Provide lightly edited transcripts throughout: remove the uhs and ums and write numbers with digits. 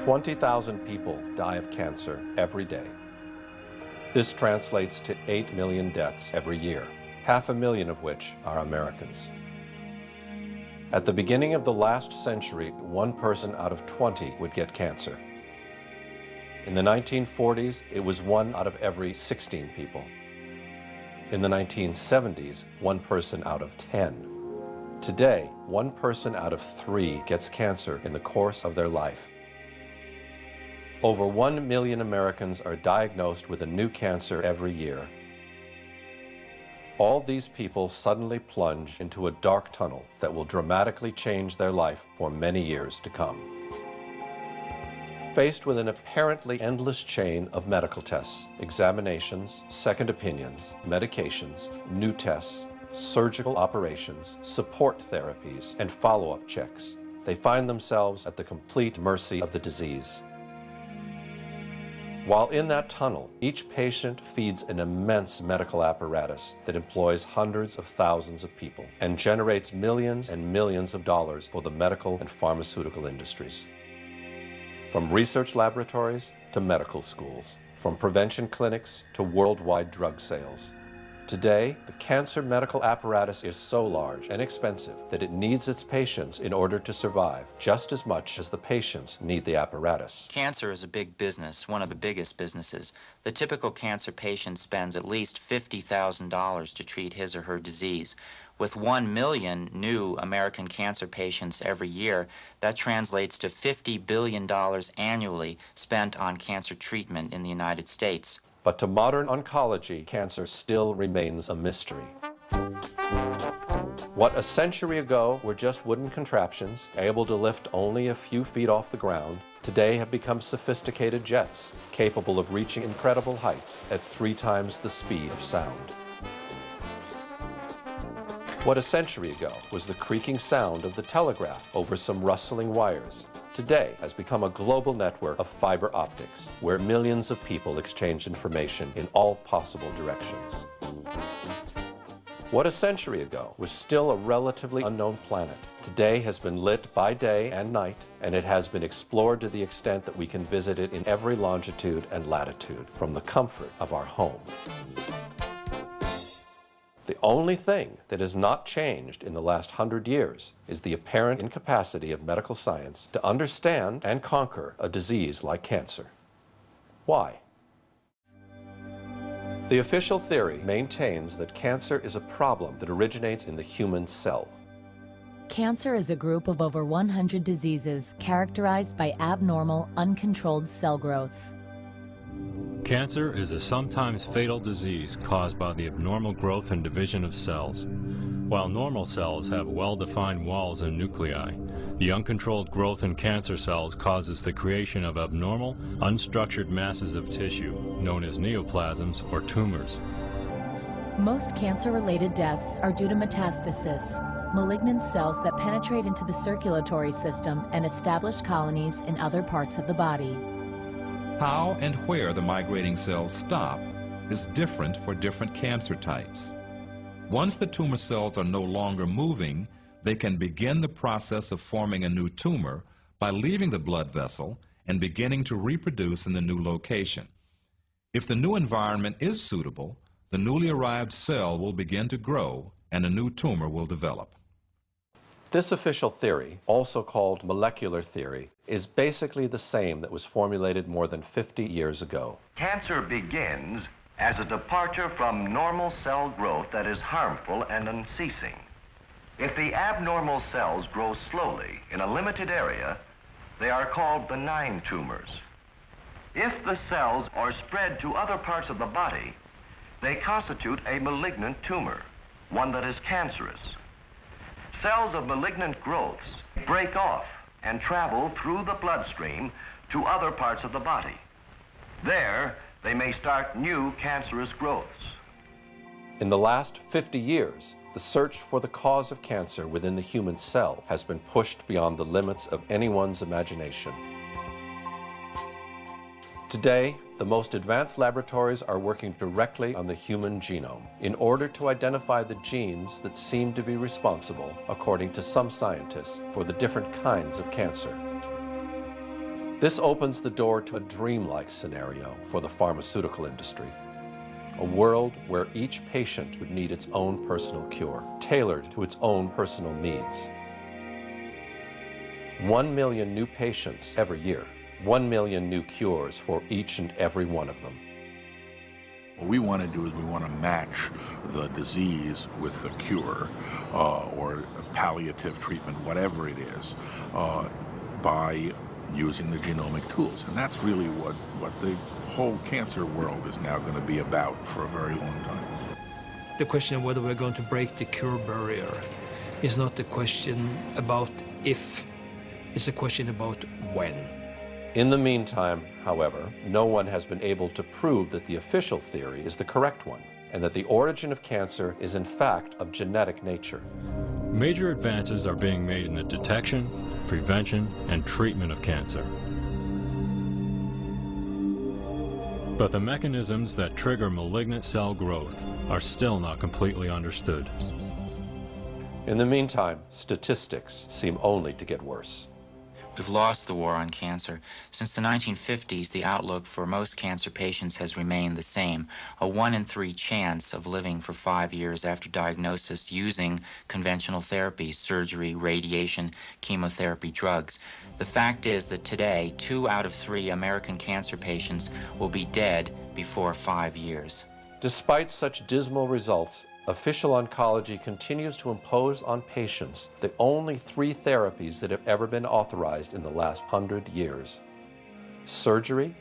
20,000 people die of cancer every day. This translates to 8 million deaths every year, 500,000 of which are Americans. At the beginning of the last century, 1 person out of 20 would get cancer. In the 1940s, it was 1 out of every 16 people. In the 1970s, 1 person out of 10. Today, 1 person out of 3 gets cancer in the course of their life. Over 1 million Americans are diagnosed with a new cancer every year. All these people suddenly plunge into a dark tunnel that will dramatically change their life for many years to come. Faced with an apparently endless chain of medical tests, examinations, second opinions, medications, new tests, surgical operations, support therapies, and follow-up checks, they find themselves at the complete mercy of the disease. While in that tunnel, each patient feeds an immense medical apparatus that employs hundreds of thousands of people and generates millions and millions of dollars for the medical and pharmaceutical industries. From research laboratories to medical schools, from prevention clinics to worldwide drug sales. Today, the cancer medical apparatus is so large and expensive that it needs its patients in order to survive, just as much as the patients need the apparatus. Cancer is a big business, one of the biggest businesses. The typical cancer patient spends at least $50,000 to treat his or her disease. With 1 million new American cancer patients every year, that translates to $50 billion annually spent on cancer treatment in the United States. But to modern oncology, cancer still remains a mystery. What a century ago were just wooden contraptions, able to lift only a few feet off the ground, today have become sophisticated jets, capable of reaching incredible heights at 3 times the speed of sound. What a century ago was the creaking sound of the telegraph over some rustling wires, today has become a global network of fiber optics, where millions of people exchange information in all possible directions. What a century ago was still a relatively unknown planet, today has been lit by day and night, and it has been explored to the extent that we can visit it in every longitude and latitude from the comfort of our home. The only thing that has not changed in the last 100 years is the apparent incapacity of medical science to understand and conquer a disease like cancer. Why? The official theory maintains that cancer is a problem that originates in the human cell. Cancer is a group of over 100 diseases characterized by abnormal, uncontrolled cell growth. Cancer is a sometimes fatal disease caused by the abnormal growth and division of cells. While normal cells have well-defined walls and nuclei, the uncontrolled growth in cancer cells causes the creation of abnormal, unstructured masses of tissue, known as neoplasms or tumors. Most cancer-related deaths are due to metastasis, malignant cells that penetrate into the circulatory system and establish colonies in other parts of the body. How and where the migrating cells stop is different for different cancer types. Once the tumor cells are no longer moving, they can begin the process of forming a new tumor by leaving the blood vessel and beginning to reproduce in the new location. If the new environment is suitable, the newly arrived cell will begin to grow and a new tumor will develop. This official theory, also called molecular theory, is basically the same that was formulated more than 50 years ago. Cancer begins as a departure from normal cell growth that is harmful and unceasing. If the abnormal cells grow slowly in a limited area, they are called benign tumors. If the cells are spread to other parts of the body, they constitute a malignant tumor, one that is cancerous. Cells of malignant growths break off and travel through the bloodstream to other parts of the body. There, they may start new cancerous growths. In the last 50 years, the search for the cause of cancer within the human cell has been pushed beyond the limits of anyone's imagination. Today, the most advanced laboratories are working directly on the human genome in order to identify the genes that seem to be responsible, according to some scientists, for the different kinds of cancer. This opens the door to a dreamlike scenario for the pharmaceutical industry. A world where each patient would need its own personal cure, tailored to its own personal needs. 1 million new patients every year, 1 million new cures for each and every one of them. What we want to do is we want to match the disease with the cure or palliative treatment, whatever it is, by using the genomic tools. And that's really what the whole cancer world is now going to be about for a very long time. The question of whether we're going to break the cure barrier is not a question about if, it's a question about when. In the meantime, however, no one has been able to prove that the official theory is the correct one, and that the origin of cancer is in fact of genetic nature. Major advances are being made in the detection, prevention, and treatment of cancer. But the mechanisms that trigger malignant cell growth are still not completely understood. In the meantime, statistics seem only to get worse. We've lost the war on cancer. Since the 1950s, the outlook for most cancer patients has remained the same, a 1 in 3 chance of living for 5 years after diagnosis using conventional therapies, surgery, radiation, chemotherapy, drugs. The fact is that today, 2 out of 3 American cancer patients will be dead before 5 years. Despite such dismal results, official oncology continues to impose on patients the only 3 therapies that have ever been authorized in the last 100 years: surgery,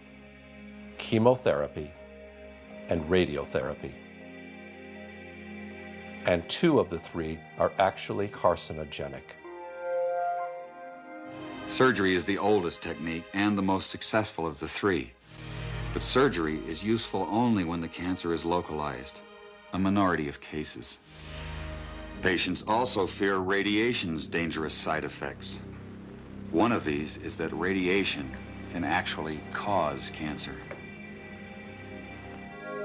chemotherapy, and radiotherapy. And 2 of the 3 are actually carcinogenic. Surgery is the oldest technique and the most successful of the 3. But surgery is useful only when the cancer is localized. A minority of cases. Patients also fear radiation's dangerous side effects. One of these is that radiation can actually cause cancer.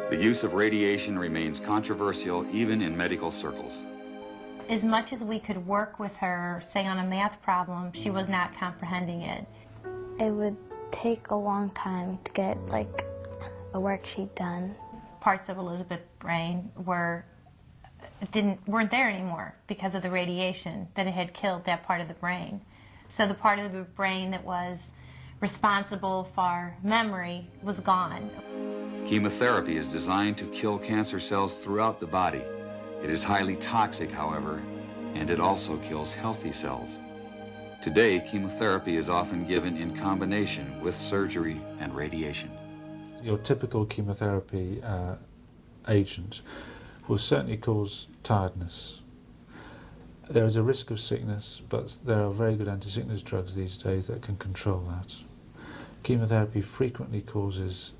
The use of radiation remains controversial even in medical circles. As much as we could work with her, say on a math problem, she was not comprehending it. It would take a long time to get like a worksheet done. Parts of Elizabeth's brain weren't there anymore because of the radiation, that it had killed that part of the brain. So the part of the brain that was responsible for memory was gone. Chemotherapy is designed to kill cancer cells throughout the body. It is highly toxic, however, and it also kills healthy cells. Today, chemotherapy is often given in combination with surgery and radiation. Your typical chemotherapy agent will certainly cause tiredness. There is a risk of sickness, but there are very good anti-sickness drugs these days that can control that. Chemotherapy frequently causes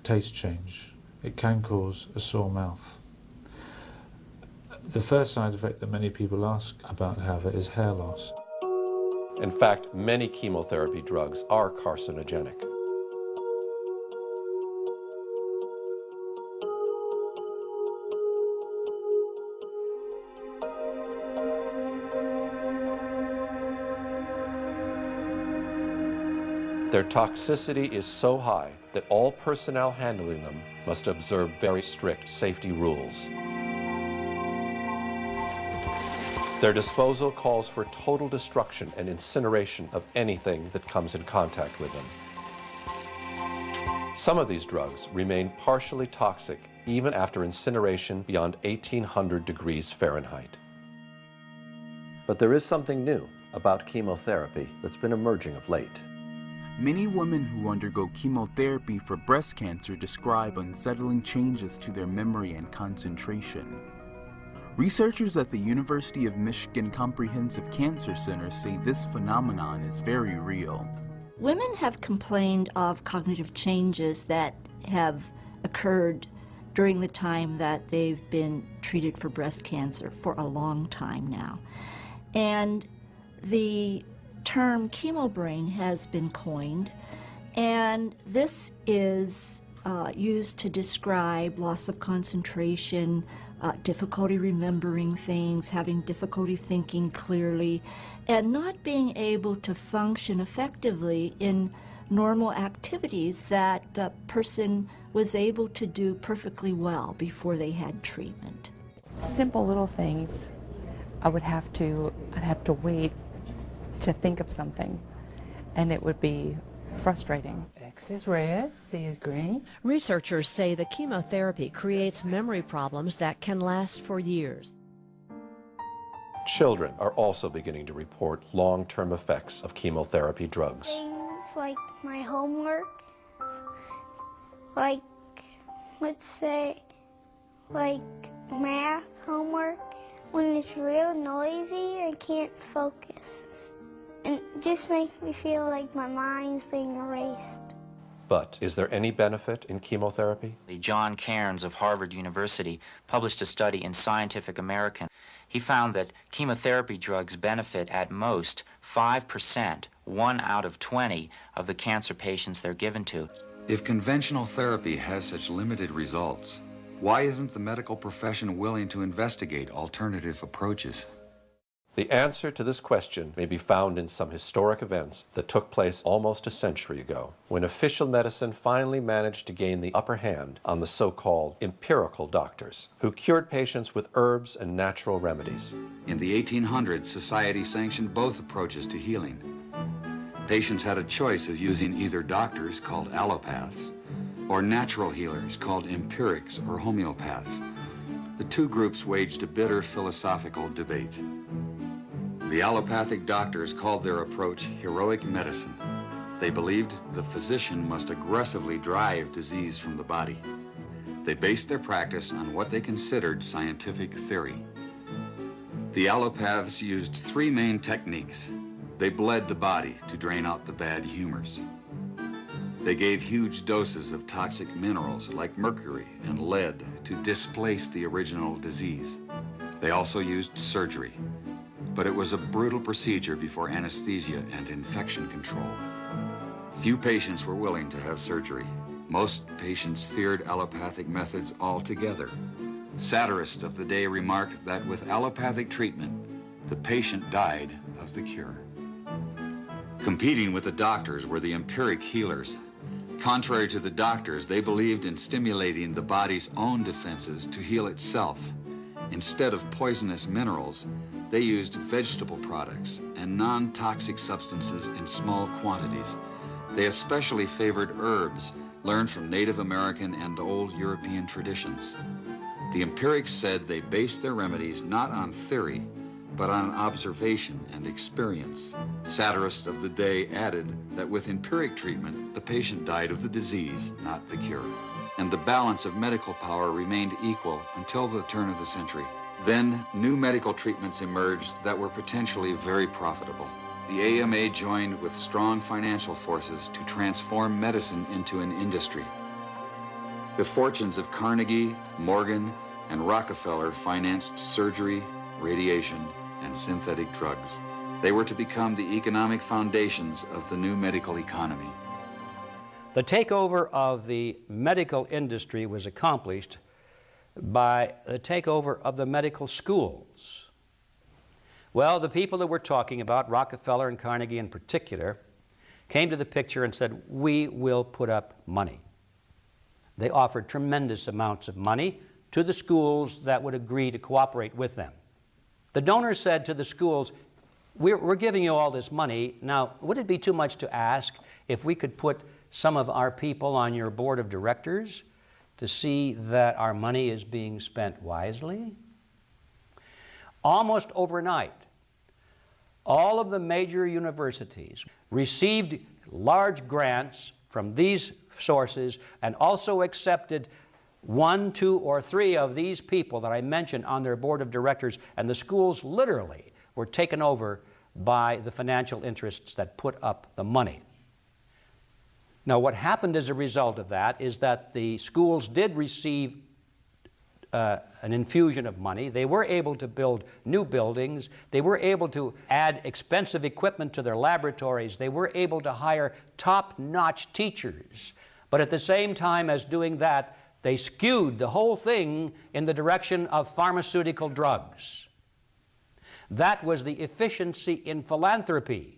taste change. It can cause a sore mouth. The first side effect that many people ask about, however, is hair loss. In fact, many chemotherapy drugs are carcinogenic. Their toxicity is so high that all personnel handling them must observe very strict safety rules. Their disposal calls for total destruction and incineration of anything that comes in contact with them. Some of these drugs remain partially toxic even after incineration beyond 1800 degrees Fahrenheit. But there is something new about chemotherapy that's been emerging of late. Many women who undergo chemotherapy for breast cancer describe unsettling changes to their memory and concentration. Researchers at the University of Michigan Comprehensive Cancer Center say this phenomenon is very real. Women have complained of cognitive changes that have occurred during the time that they've been treated for breast cancer for a long time now. And the term chemobrain has been coined, and this is used to describe loss of concentration, difficulty remembering things, having difficulty thinking clearly, and not being able to function effectively in normal activities that the person was able to do perfectly well before they had treatment. Simple little things. I'd have to wait to think of something, and it would be frustrating. X is red, C is green. Researchers say the chemotherapy creates memory problems that can last for years. Children are also beginning to report long-term effects of chemotherapy drugs. Things like my homework, like, let's say, like math homework. When it's real noisy, I can't focus. And it just makes me feel like my mind's being erased. But is there any benefit in chemotherapy? John Cairns of Harvard University published a study in Scientific American. He found that chemotherapy drugs benefit at most 5%, 1 out of 20 of the cancer patients they're given to. If conventional therapy has such limited results, why isn't the medical profession willing to investigate alternative approaches? The answer to this question may be found in some historic events that took place almost a century ago, when official medicine finally managed to gain the upper hand on the so-called empirical doctors, who cured patients with herbs and natural remedies. In the 1800s, society sanctioned both approaches to healing. Patients had a choice of using either doctors, called allopaths, or natural healers, called empirics or homeopaths. The two groups waged a bitter philosophical debate. The allopathic doctors called their approach heroic medicine. They believed the physician must aggressively drive disease from the body. They based their practice on what they considered scientific theory. The allopaths used 3 main techniques. They bled the body to drain out the bad humors. They gave huge doses of toxic minerals like mercury and lead to displace the original disease. They also used surgery, but it was a brutal procedure before anesthesia and infection control. Few patients were willing to have surgery. Most patients feared allopathic methods altogether. Satirists of the day remarked that with allopathic treatment, the patient died of the cure. Competing with the doctors were the empiric healers. Contrary to the doctors, they believed in stimulating the body's own defenses to heal itself. Instead of poisonous minerals, they used vegetable products and non-toxic substances in small quantities. They especially favored herbs learned from Native American and old European traditions. The empirics said they based their remedies not on theory, but on observation and experience. Satirists of the day added that with empiric treatment, the patient died of the disease, not the cure. And the balance of medical power remained equal until the turn of the century. Then, new medical treatments emerged that were potentially very profitable. The AMA joined with strong financial forces to transform medicine into an industry. The fortunes of Carnegie, Morgan, and Rockefeller financed surgery, radiation, and synthetic drugs. They were to become the economic foundations of the new medical economy. The takeover of the medical industry was accomplished by the takeover of the medical schools. Well, the people that we're talking about, Rockefeller and Carnegie in particular, came to the picture and said, we will put up money. They offered tremendous amounts of money to the schools that would agree to cooperate with them. The donors said to the schools, we're giving you all this money. Now, would it be too much to ask if we could put some of our people on your board of directors to see that our money is being spent wisely? Almost overnight, all of the major universities received large grants from these sources and also accepted 1, 2, or 3 of these people that I mentioned on their board of directors, and the schools literally were taken over by the financial interests that put up the money. Now, what happened as a result of that is that the schools did receive an infusion of money. They were able to build new buildings. They were able to add expensive equipment to their laboratories. They were able to hire top-notch teachers. But at the same time as doing that, they skewed the whole thing in the direction of pharmaceutical drugs. That was the efficiency in philanthropy.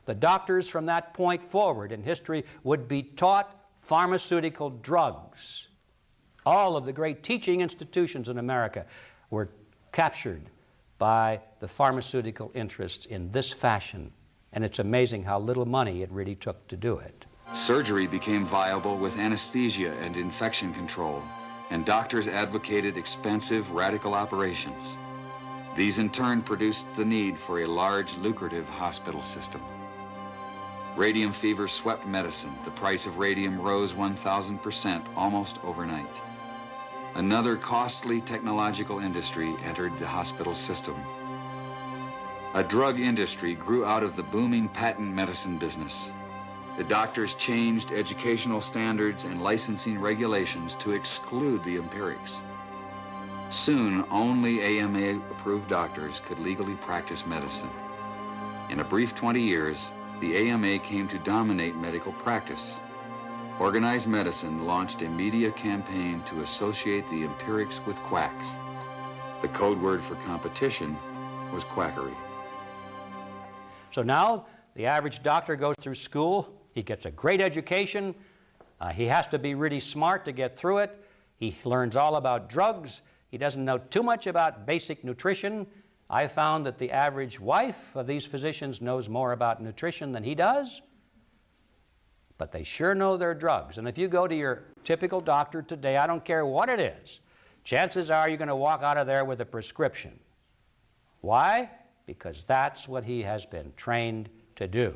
The doctors from that point forward in history would be taught pharmaceutical drugs. All of the great teaching institutions in America were captured by the pharmaceutical interests in this fashion. And it's amazing how little money it really took to do it. Surgery became viable with anesthesia and infection control, and doctors advocated expensive radical operations. These in turn produced the need for a large, lucrative hospital system. Radium fever swept medicine. The price of radium rose 1,000% almost overnight. Another costly technological industry entered the hospital system. A drug industry grew out of the booming patent medicine business. The doctors changed educational standards and licensing regulations to exclude the empirics. Soon, only AMA-approved doctors could legally practice medicine. In a brief 20 years, the AMA came to dominate medical practice. Organized Medicine launched a media campaign to associate the empirics with quacks. The code word for competition was quackery. So now the average doctor goes through school, he gets a great education, he has to be really smart to get through it, he learns all about drugs, he doesn't know too much about basic nutrition. I found that the average wife of these physicians knows more about nutrition than he does, but they sure know their drugs. And if you go to your typical doctor today, I don't care what it is, chances are you're going to walk out of there with a prescription. Why? Because that's what he has been trained to do.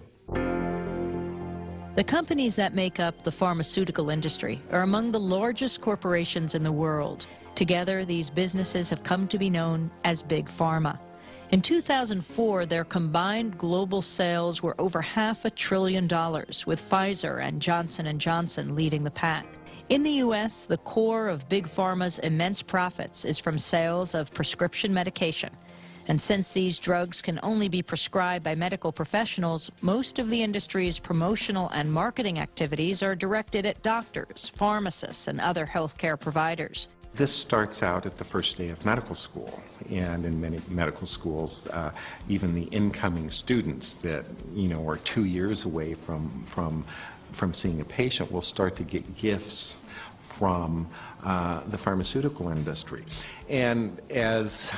The companies that make up the pharmaceutical industry are among the largest corporations in the world. Together, these businesses have come to be known as Big Pharma. In 2004, their combined global sales were over $500 billion, with Pfizer and Johnson & Johnson leading the pack. In the U.S., the core of Big Pharma's immense profits is from sales of prescription medication. And since these drugs can only be prescribed by medical professionals, most of the industry's promotional and marketing activities are directed at doctors, pharmacists, and other healthcare providers. This starts out at the first day of medical school, and in many medical schools, even the incoming students that, are 2 years away from seeing a patient will start to get gifts from the pharmaceutical industry. And as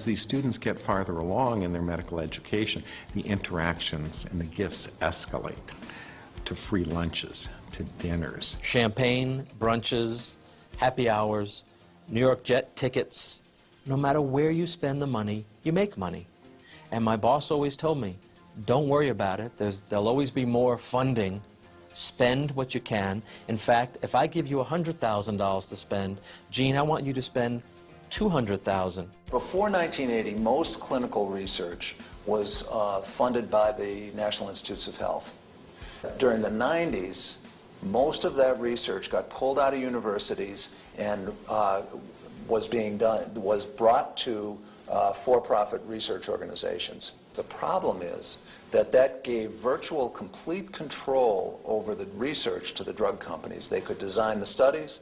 these students get farther along in their medical education, the interactions and the gifts escalate to free lunches, to dinners. Champagne, brunches, happy hours, New York jet tickets. No matter where you spend the money, you make money. And my boss always told me, don't worry about it. There'll always be more funding. Spend what you can. In fact, if I give you $100,000 to spend, Gene, I want you to spend $200,000. Before 1980, most clinical research was funded by the National Institutes of Health. During the 90s, most of that research got pulled out of universities and was brought to for-profit research organizations. The problem is that gave virtual complete control over the research to the drug companies. They could design the studies.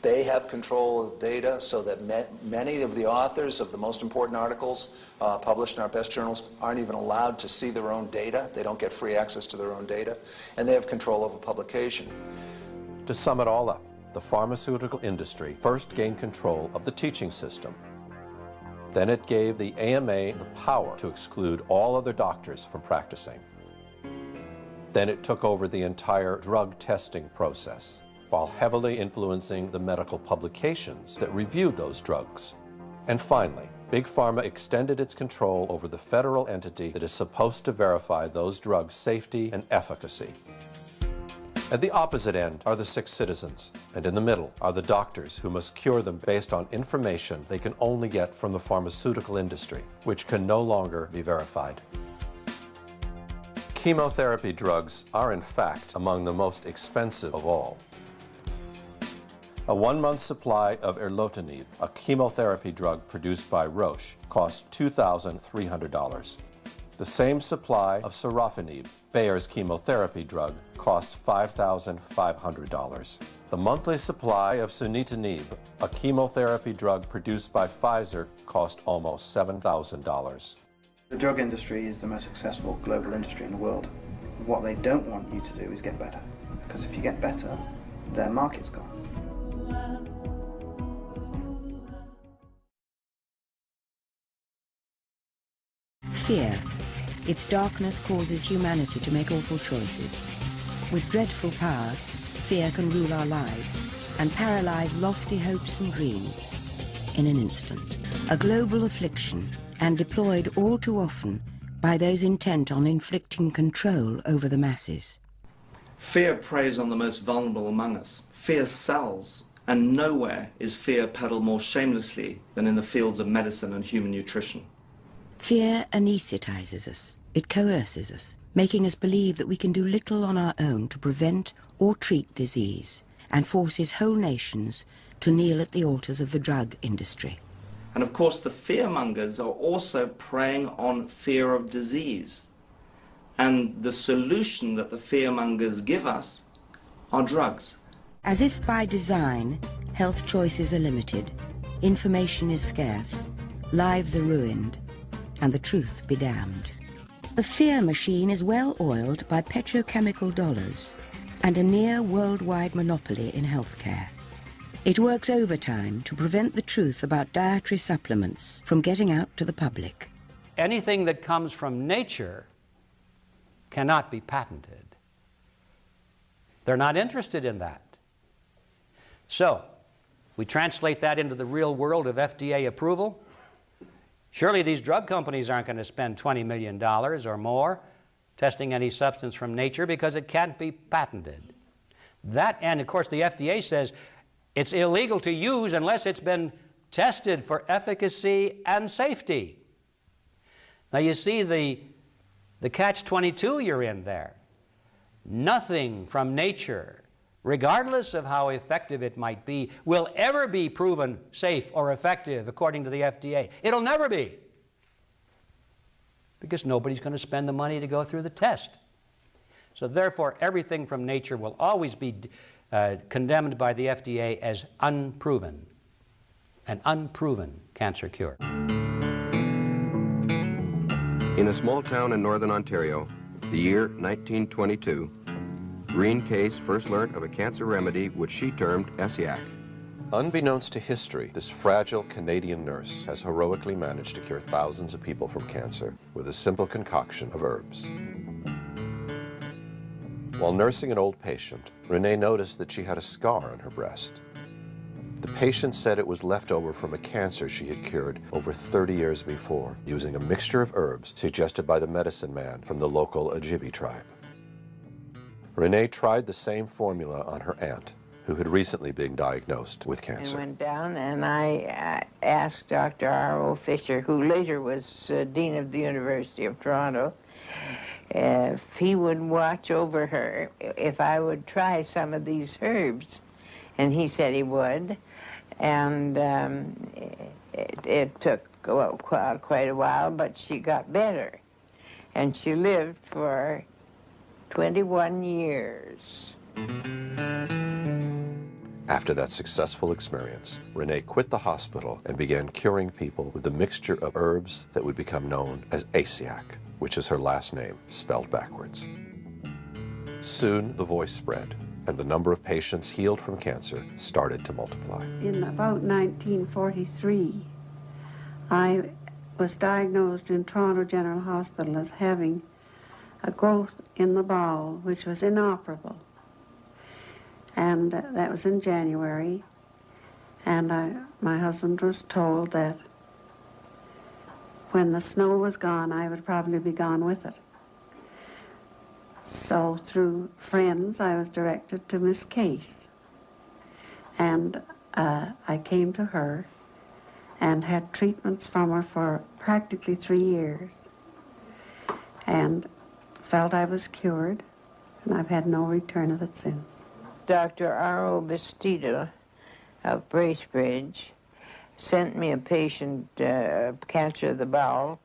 They have control of data so that many of the authors of the most important articles published in our best journals aren't even allowed to see their own data. They don't get free access to their own data. And they have control over publication. To sum it all up, the pharmaceutical industry first gained control of the teaching system. Then it gave the AMA the power to exclude all other doctors from practicing. Then it took over the entire drug testing process, while heavily influencing the medical publications that reviewed those drugs. And finally, Big Pharma extended its control over the federal entity that is supposed to verify those drugs' safety and efficacy. At the opposite end are the sick citizens, and in the middle are the doctors who must cure them based on information they can only get from the pharmaceutical industry, which can no longer be verified. Chemotherapy drugs are, in fact, among the most expensive of all. A 1-month supply of erlotinib, a chemotherapy drug produced by Roche, cost $2,300. The same supply of sorafenib, Bayer's chemotherapy drug, costs $5,500. The monthly supply of sunitinib, a chemotherapy drug produced by Pfizer, cost almost $7,000. The drug industry is the most successful global industry in the world. What they don't want you to do is get better, because if you get better, their market's gone. Fear. Its darkness causes humanity to make awful choices. With dreadful power, fear can rule our lives and paralyze lofty hopes and dreams in an instant. A global affliction, and deployed all too often by those intent on inflicting control over the masses. Fear preys on the most vulnerable among us. Fear sells, and nowhere is fear peddled more shamelessly than in the fields of medicine and human nutrition. Fear anesthetizes us. It coerces us, making us believe that we can do little on our own to prevent or treat disease, and forces whole nations to kneel at the altars of the drug industry. And of course, the fearmongers are also preying on fear of disease. And the solution that the fearmongers give us are drugs. As if by design, health choices are limited, information is scarce, lives are ruined, and the truth be damned. The fear machine is well oiled by petrochemical dollars and a near worldwide monopoly in healthcare. It works overtime to prevent the truth about dietary supplements from getting out to the public. Anything that comes from nature cannot be patented. They're not interested in that. So, we translate that into the real world of FDA approval. Surely these drug companies aren't going to spend $20 million or more testing any substance from nature because it can't be patented. That, and of course the FDA says it's illegal to use unless it's been tested for efficacy and safety. Now you see the catch-22 you're in there. Nothing from nature, regardless of how effective it might be, will ever be proven safe or effective according to the FDA. It'll never be, because nobody's going to spend the money to go through the test. So therefore, everything from nature will always be condemned by the FDA as unproven, an unproven cancer cure. In a small town in northern Ontario, the year 1922, Green Case first learned of a cancer remedy which she termed ESIAC. Unbeknownst to history, this fragile Canadian nurse has heroically managed to cure thousands of people from cancer with a simple concoction of herbs. While nursing an old patient, Renee noticed that she had a scar on her breast. The patient said it was left over from a cancer she had cured over 30 years before, using a mixture of herbs suggested by the medicine man from the local Ojibwe tribe. Renee tried the same formula on her aunt, who had recently been diagnosed with cancer. I went down and I asked Dr. R.O. Fisher, who later was Dean of the University of Toronto, if he would watch over her, if I would try some of these herbs. And he said he would. And it took quite a while, but she got better. And she lived for 21 years. After that successful experience, Renee quit the hospital and began curing people with a mixture of herbs that would become known as ESIAC, which is her last name, spelled backwards. Soon, the voice spread, and the number of patients healed from cancer started to multiply. In about 1943, I was diagnosed in Toronto General Hospital as having a growth in the bowel which was inoperable. And that was in January, and my husband was told that when the snow was gone, I would probably be gone with it. So through friends, I was directed to Miss Case, and I came to her and had treatments from her for practically 3 years, and felt I was cured, and I've had no return of it since. Dr. R.O. Bastida of Bracebridge sent me a patient, cancer of the bowel,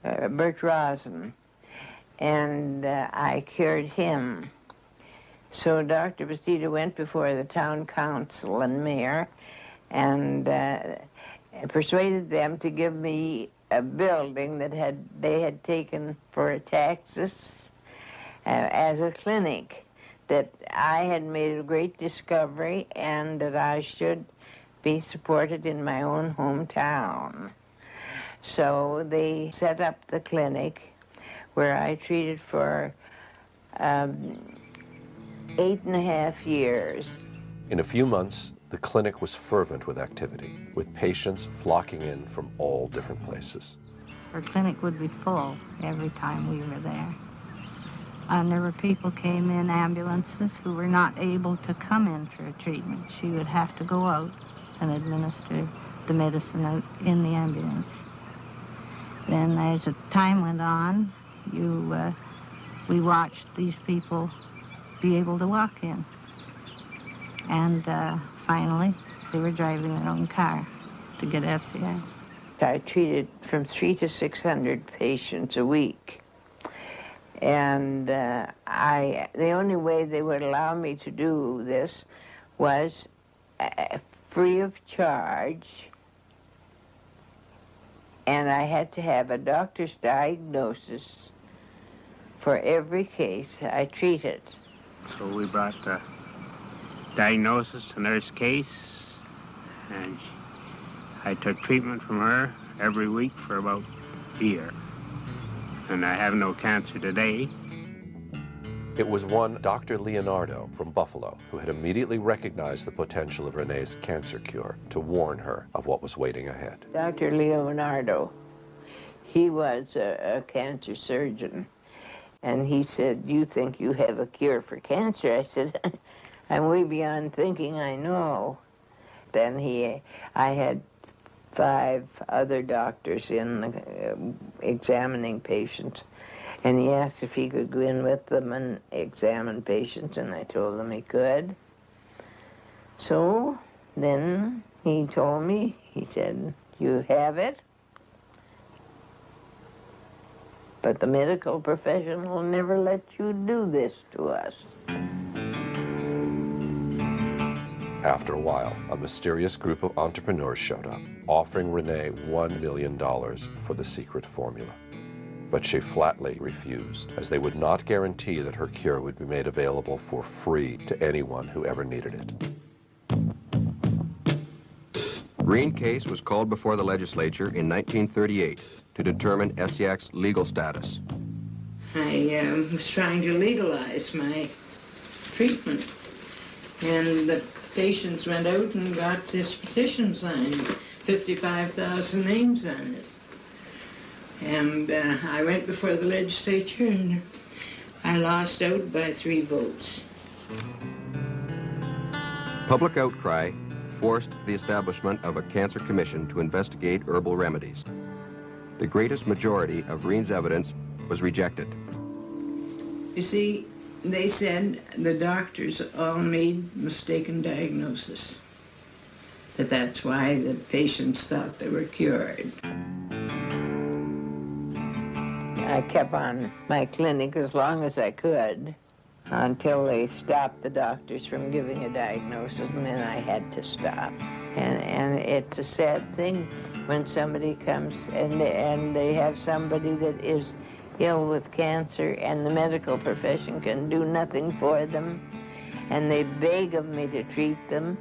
Bert Rosen, and I cured him. So Dr. Bastida went before the town council and mayor and persuaded them to give me a building that they had taken for taxes as a clinic, that I had made a great discovery and that I should be supported in my own hometown. So they set up the clinic where I treated for 8.5 years. In a few months, the clinic was fervent with activity, with patients flocking in from all different places. Her clinic would be full every time we were there. And there were people came in ambulances who were not able to come in for a treatment. She would have to go out and administer the medicine out in the ambulance. Then as the time went on, we watched these people be able to walk in. And finally, they were driving their own car to get SCI. I treated from 300 to 600 patients a week. And the only way they would allow me to do this was free of charge. And I had to have a doctor's diagnosis for every case I treated. So we brought the diagnosis to Nurse Case, and I took treatment from her every week for about a year. And I have no cancer today. It was one Dr. Leonardo from Buffalo who had immediately recognized the potential of Renee's cancer cure to warn her of what was waiting ahead. Dr. Leonardo, he was a cancer surgeon, and he said, "You think you have a cure for cancer?" I said, "I'm way beyond thinking I know." Then I had 5 other doctors in examining patients, and he asked if he could go in with them and examine patients, and I told him he could. So then he told me, he said, "You have it, but the medical profession will never let you do this to us." After a while, a mysterious group of entrepreneurs showed up, offering Renee $1 million for the secret formula. But she flatly refused, as they would not guarantee that her cure would be made available for free to anyone who ever needed it. Green case was called before the legislature in 1938 to determine Esiac's legal status. I was trying to legalize my treatment, and the patients went out and got this petition signed, 55,000 names on it. And I went before the legislature, and I lost out by 3 votes. Public outcry forced the establishment of a cancer commission to investigate herbal remedies. The greatest majority of Reen's evidence was rejected. You see, they said the doctors all made mistaken diagnosis, that that's why the patients thought they were cured. I kept on my clinic as long as I could until they stopped the doctors from giving a diagnosis, and then I had to stop. And it's a sad thing when somebody comes and they have somebody that is ill with cancer and the medical profession can do nothing for them, and they beg of me to treat them.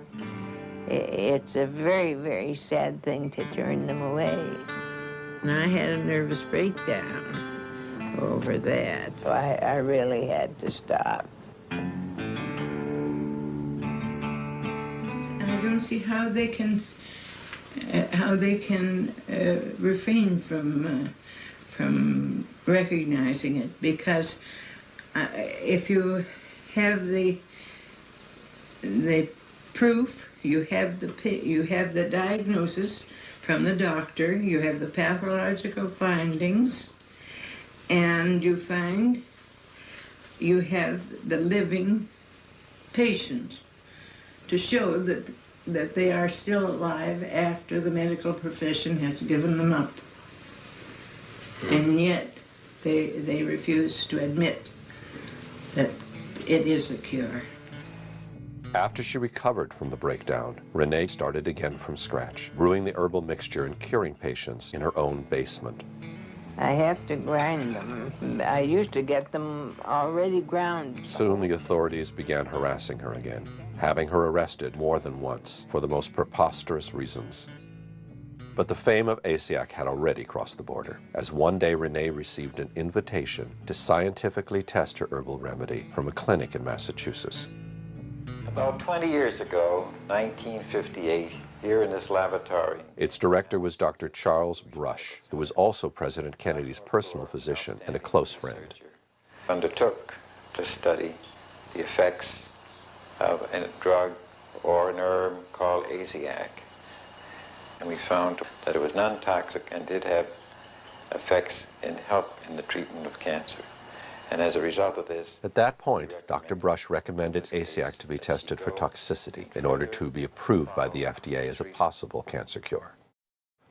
It's a very, very sad thing to turn them away. And I had a nervous breakdown over that, so I really had to stop. I don't see how they can refrain from recognizing it, because if you have the proof, you have the diagnosis from the doctor, you have the pathological findings, and you find you have the living patient to show that they are still alive after the medical profession has given them up. And yet they refuse to admit that it is a cure. After she recovered from the breakdown, Renee started again from scratch, brewing the herbal mixture and curing patients in her own basement. I have to grind them. I used to get them already ground. Soon the authorities began harassing her again, having her arrested more than once for the most preposterous reasons. But the fame of Asiac had already crossed the border, as one day Renee received an invitation to scientifically test her herbal remedy from a clinic in Massachusetts. About 20 years ago, 1958, here in this lavatory. Its director was Dr. Charles Brush, who was also President Kennedy's personal physician and a close friend. Undertook to study the effects of a drug or an herb called Asiac. And we found that it was non-toxic and did have effects in help in the treatment of cancer. And as a result of this... At that point, Dr. Brush recommended Asiac to be tested for toxicity in order to be approved by the FDA as a possible cancer cure.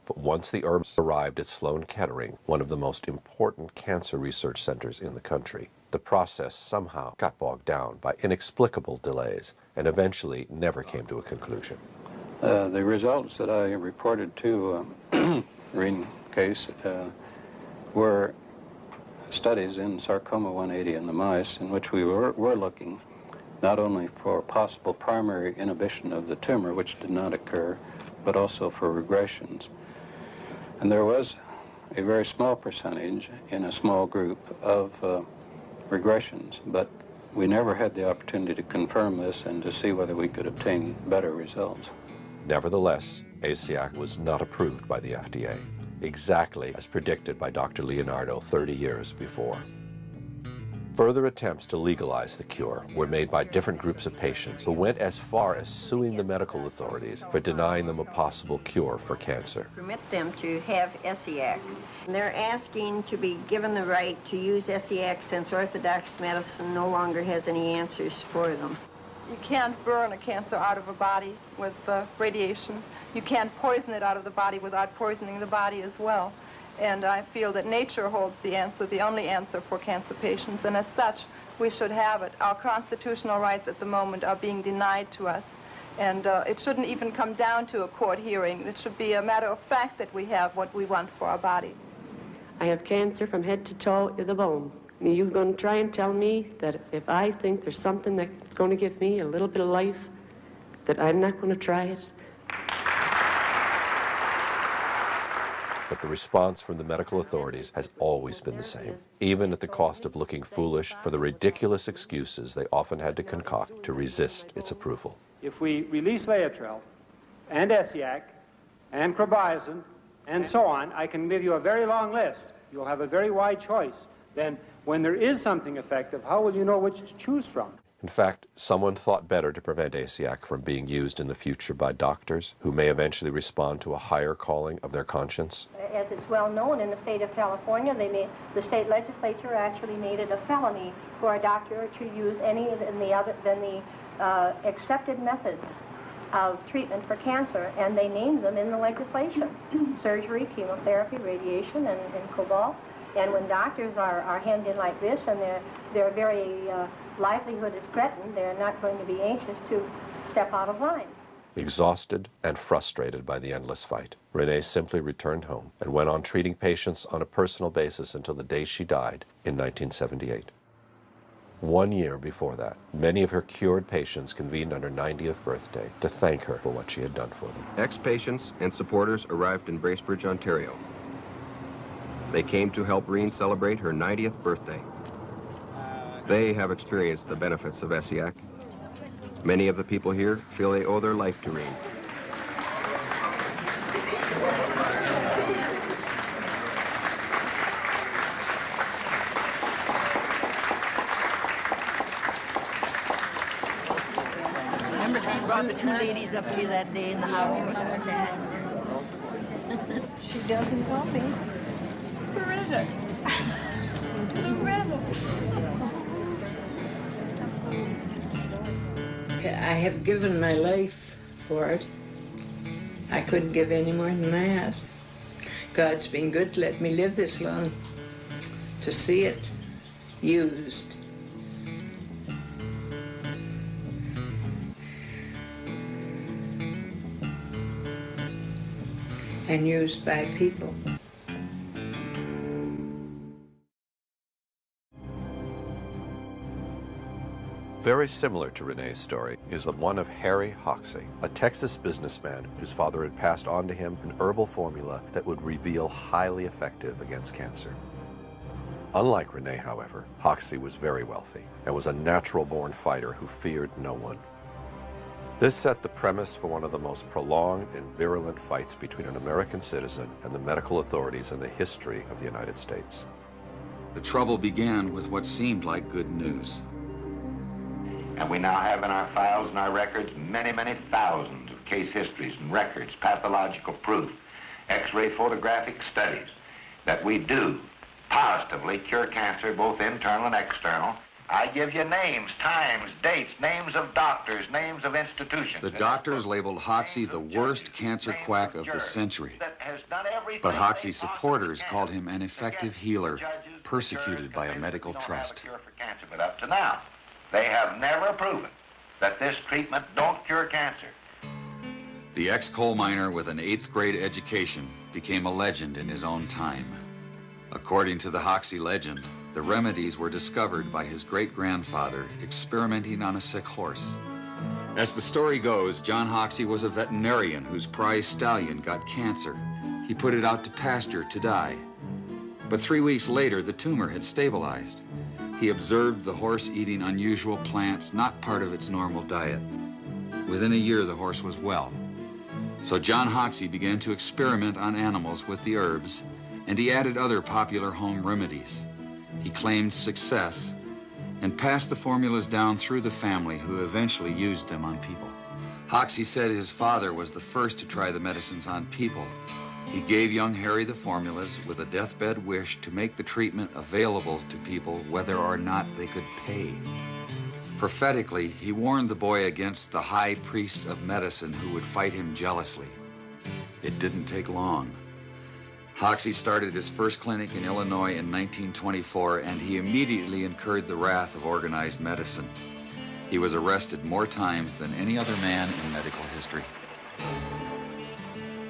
But once the herbs arrived at Sloan Kettering, one of the most important cancer research centers in the country, the process somehow got bogged down by inexplicable delays and eventually never came to a conclusion. The results that I reported to Reen case were studies in sarcoma 180 in the mice, in which we were looking not only for possible primary inhibition of the tumor, which did not occur, but also for regressions. And there was a very small percentage in a small group of regressions, but we never had the opportunity to confirm this and to see whether we could obtain better results. Nevertheless, Asiac was not approved by the FDA, exactly as predicted by Dr. Leonardo 30 years before. Further attempts to legalize the cure were made by different groups of patients who went as far as suing the medical authorities for denying them a possible cure for cancer. Permit them to have Asiac. They're asking to be given the right to use Asiac since orthodox medicine no longer has any answers for them. You can't burn a cancer out of a body with radiation. You can't poison it out of the body without poisoning the body as well. And I feel that nature holds the answer, the only answer for cancer patients. And as such, we should have it. Our constitutional rights at the moment are being denied to us. And it shouldn't even come down to a court hearing. It should be a matter of fact that we have what we want for our body. I have cancer from head to toe in the bone. You're going to try and tell me that if I think there's something that's going to give me a little bit of life, that I'm not going to try it? But the response from the medical authorities has always been the same, even at the cost of looking foolish for the ridiculous excuses they often had to concoct to resist its approval. If we release Laetrile and Asiac and Crobizin and so on, I can give you a very long list. You'll have a very wide choice. Then when there is something effective, how will you know which to choose from? In fact, someone thought better to prevent Asiac from being used in the future by doctors who may eventually respond to a higher calling of their conscience. As it's well known in the state of California, the state legislature actually made it a felony for a doctor to use any than the accepted methods of treatment for cancer, and they named them in the legislation: surgery, chemotherapy, radiation, and cobalt. And when doctors are hemmed in like this and their very livelihood is threatened, they're not going to be anxious to step out of line. Exhausted and frustrated by the endless fight, Renee simply returned home and went on treating patients on a personal basis until the day she died in 1978. 1 year before that, many of her cured patients convened on her 90th birthday to thank her for what she had done for them. Ex-patients and supporters arrived in Bracebridge, Ontario. They came to help Reen celebrate her 90th birthday. They have experienced the benefits of Asiac. Many of the people here feel they owe their life to Reen. Remember she brought the two ladies up to you that day in the house? She doesn't call me. Where is it? I have given my life for it. I couldn't give any more than that. God's been good to let me live this long, to see it used. and used by people. Very similar to Renee's story is the one of Harry Hoxsey, a Texas businessman whose father had passed on to him an herbal formula that would reveal highly effective against cancer. Unlike Renee, however, Hoxsey was very wealthy and was a natural-born fighter who feared no one. This set the premise for one of the most prolonged and virulent fights between an American citizen and the medical authorities in the history of the United States. The trouble began with what seemed like good news. And we now have in our files and our records many, many thousands of case histories and records, pathological proof, X-ray photographic studies that we do positively cure cancer, both internal and external. I give you names, times, dates, names of doctors, names of institutions. The doctors labeled Hoxsey the worst cancer quack of the century. But Hoxsey's supporters called him an effective healer, persecuted by a medical trust. But up to now, they have never proven that this treatment don't cure cancer. The ex-coal miner with an 8th grade education became a legend in his own time. According to the Hoxsey legend, the remedies were discovered by his great-grandfather experimenting on a sick horse. As the story goes, John Hoxsey was a veterinarian whose prize stallion got cancer. He put it out to pasture to die. But 3 weeks later, the tumor had stabilized. He observed the horse eating unusual plants, not part of its normal diet. Within a year, the horse was well. So John Hoxsey began to experiment on animals with the herbs, and he added other popular home remedies. He claimed success and passed the formulas down through the family, who eventually used them on people. Hoxsey said his father was the first to try the medicines on people. He gave young Harry the formulas with a deathbed wish to make the treatment available to people whether or not they could pay. Prophetically, he warned the boy against the high priests of medicine who would fight him jealously. It didn't take long. Hoxsey started his first clinic in Illinois in 1924, and he immediately incurred the wrath of organized medicine. He was arrested more times than any other man in medical history.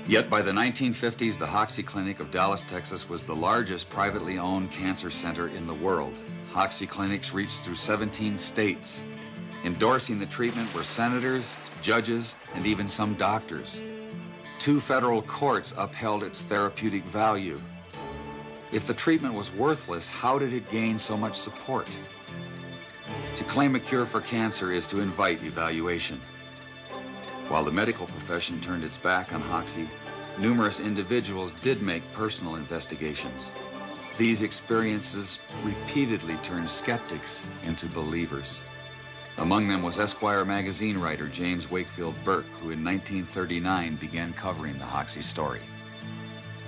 Yet by the 1950s, the Hoxsey Clinic of Dallas, Texas was the largest privately owned cancer center in the world. Hoxsey clinics reached through 17 states. Endorsing the treatment were senators, judges, and even some doctors. 2 federal courts upheld its therapeutic value. If the treatment was worthless, how did it gain so much support? To claim a cure for cancer is to invite evaluation. While the medical profession turned its back on Hoxsey, numerous individuals did make personal investigations. These experiences repeatedly turned skeptics into believers. Among them was Esquire magazine writer James Wakefield Burke, who in 1939 began covering the Hoxsey story.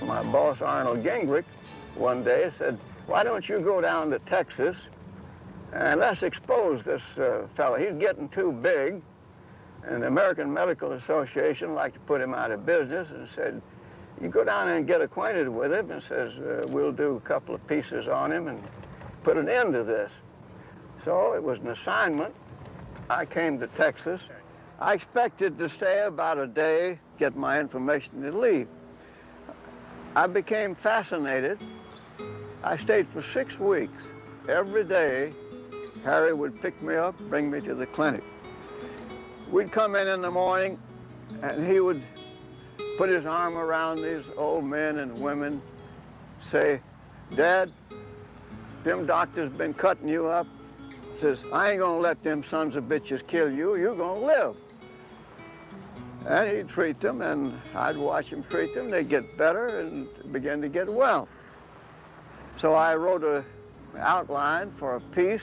My boss, Arnold Gingrich, one day said, "Why don't you go down to Texas and let's expose this fellow. He's getting too big." And the American Medical Association liked to put him out of business and said, "You go down and get acquainted with him," and says, "We'll do a couple of pieces on him and put an end to this." So it was an assignment. I came to Texas. I expected to stay about a day, get my information, and leave. I became fascinated. I stayed for 6 weeks. Every day, Harry would pick me up, bring me to the clinic. We'd come in the morning, and he would put his arm around these old men and women, say, "Dad, them doctors been cutting you up." Says, "I ain't gonna let them sons of bitches kill you. You're gonna live." And he'd treat them, and I'd watch him treat them. They'd get better and begin to get well. So I wrote an outline for a piece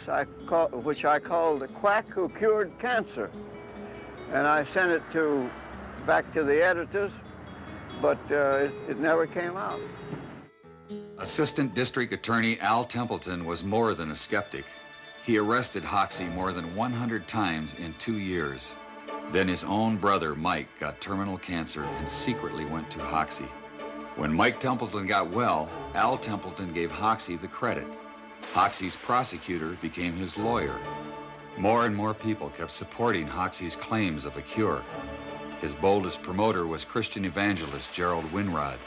which I called "The Quack Who Cured Cancer." And I sent it back to the editors, but it never came out. Assistant District Attorney Al Templeton was more than a skeptic. He arrested Hoxsey more than 100 times in 2 years. Then his own brother, Mike, got terminal cancer and secretly went to Hoxsey. When Mike Templeton got well, Al Templeton gave Hoxsey the credit. Hoxsey's prosecutor became his lawyer. More and more people kept supporting Hoxsey's claims of a cure. His boldest promoter was Christian evangelist Gerald Winrod.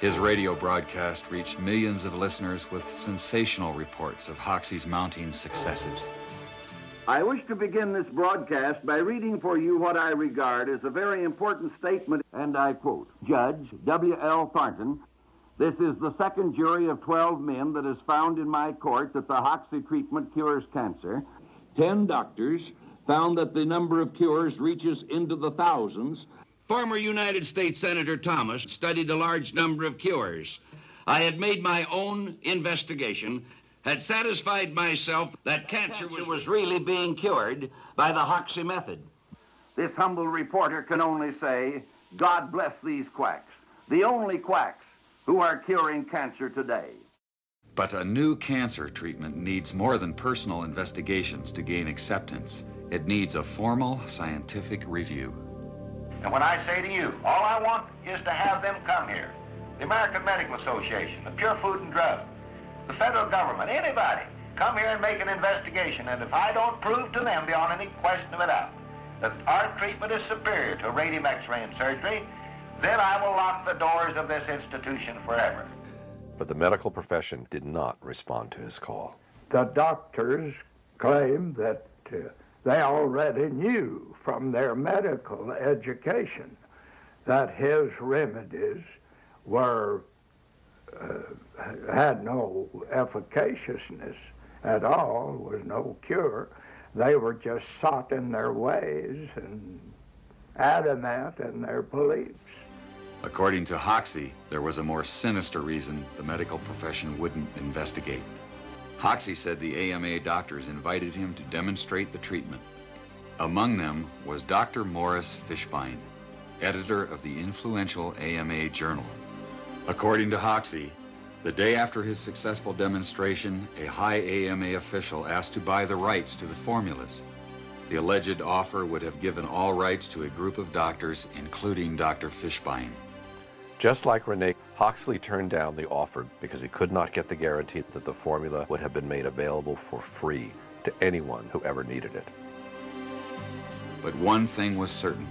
His radio broadcast reached millions of listeners with sensational reports of Hoxie's mounting successes. I wish to begin this broadcast by reading for you what I regard as a very important statement, and I quote, Judge W.L. Thornton, this is the second jury of 12 men that has found in my court that the Hoxie treatment cures cancer. 10 doctors found that the number of cures reaches into the thousands. Former United States Senator Thomas studied a large number of cures. I had made my own investigation, had satisfied myself that cancer was really being cured by the Hoxie method. This humble reporter can only say, God bless these quacks, the only quacks who are curing cancer today. But a new cancer treatment needs more than personal investigations to gain acceptance. It needs a formal scientific review. And when I say to you, all I want is to have them come here. The American Medical Association, the Pure Food and Drug, the federal government, anybody, come here and make an investigation. And if I don't prove to them beyond any question of a doubt that our treatment is superior to radium X-ray and surgery, then I will lock the doors of this institution forever. But the medical profession did not respond to his call. The doctors claim that they already knew from their medical education that his remedies were had no efficaciousness at all, was no cure. They were just sought in their ways and adamant in their beliefs. According to Hoxie, there was a more sinister reason the medical profession wouldn't investigate. Hoxie said the AMA doctors invited him to demonstrate the treatment. Among them was Dr. Morris Fishbein, editor of the influential AMA journal. According to Hoxie, the day after his successful demonstration, a high AMA official asked to buy the rights to the formulas. The alleged offer would have given all rights to a group of doctors, including Dr. Fishbein. Just like Renee, Hoxie turned down the offer because he could not get the guarantee that the formula would have been made available for free to anyone who ever needed it. But one thing was certain.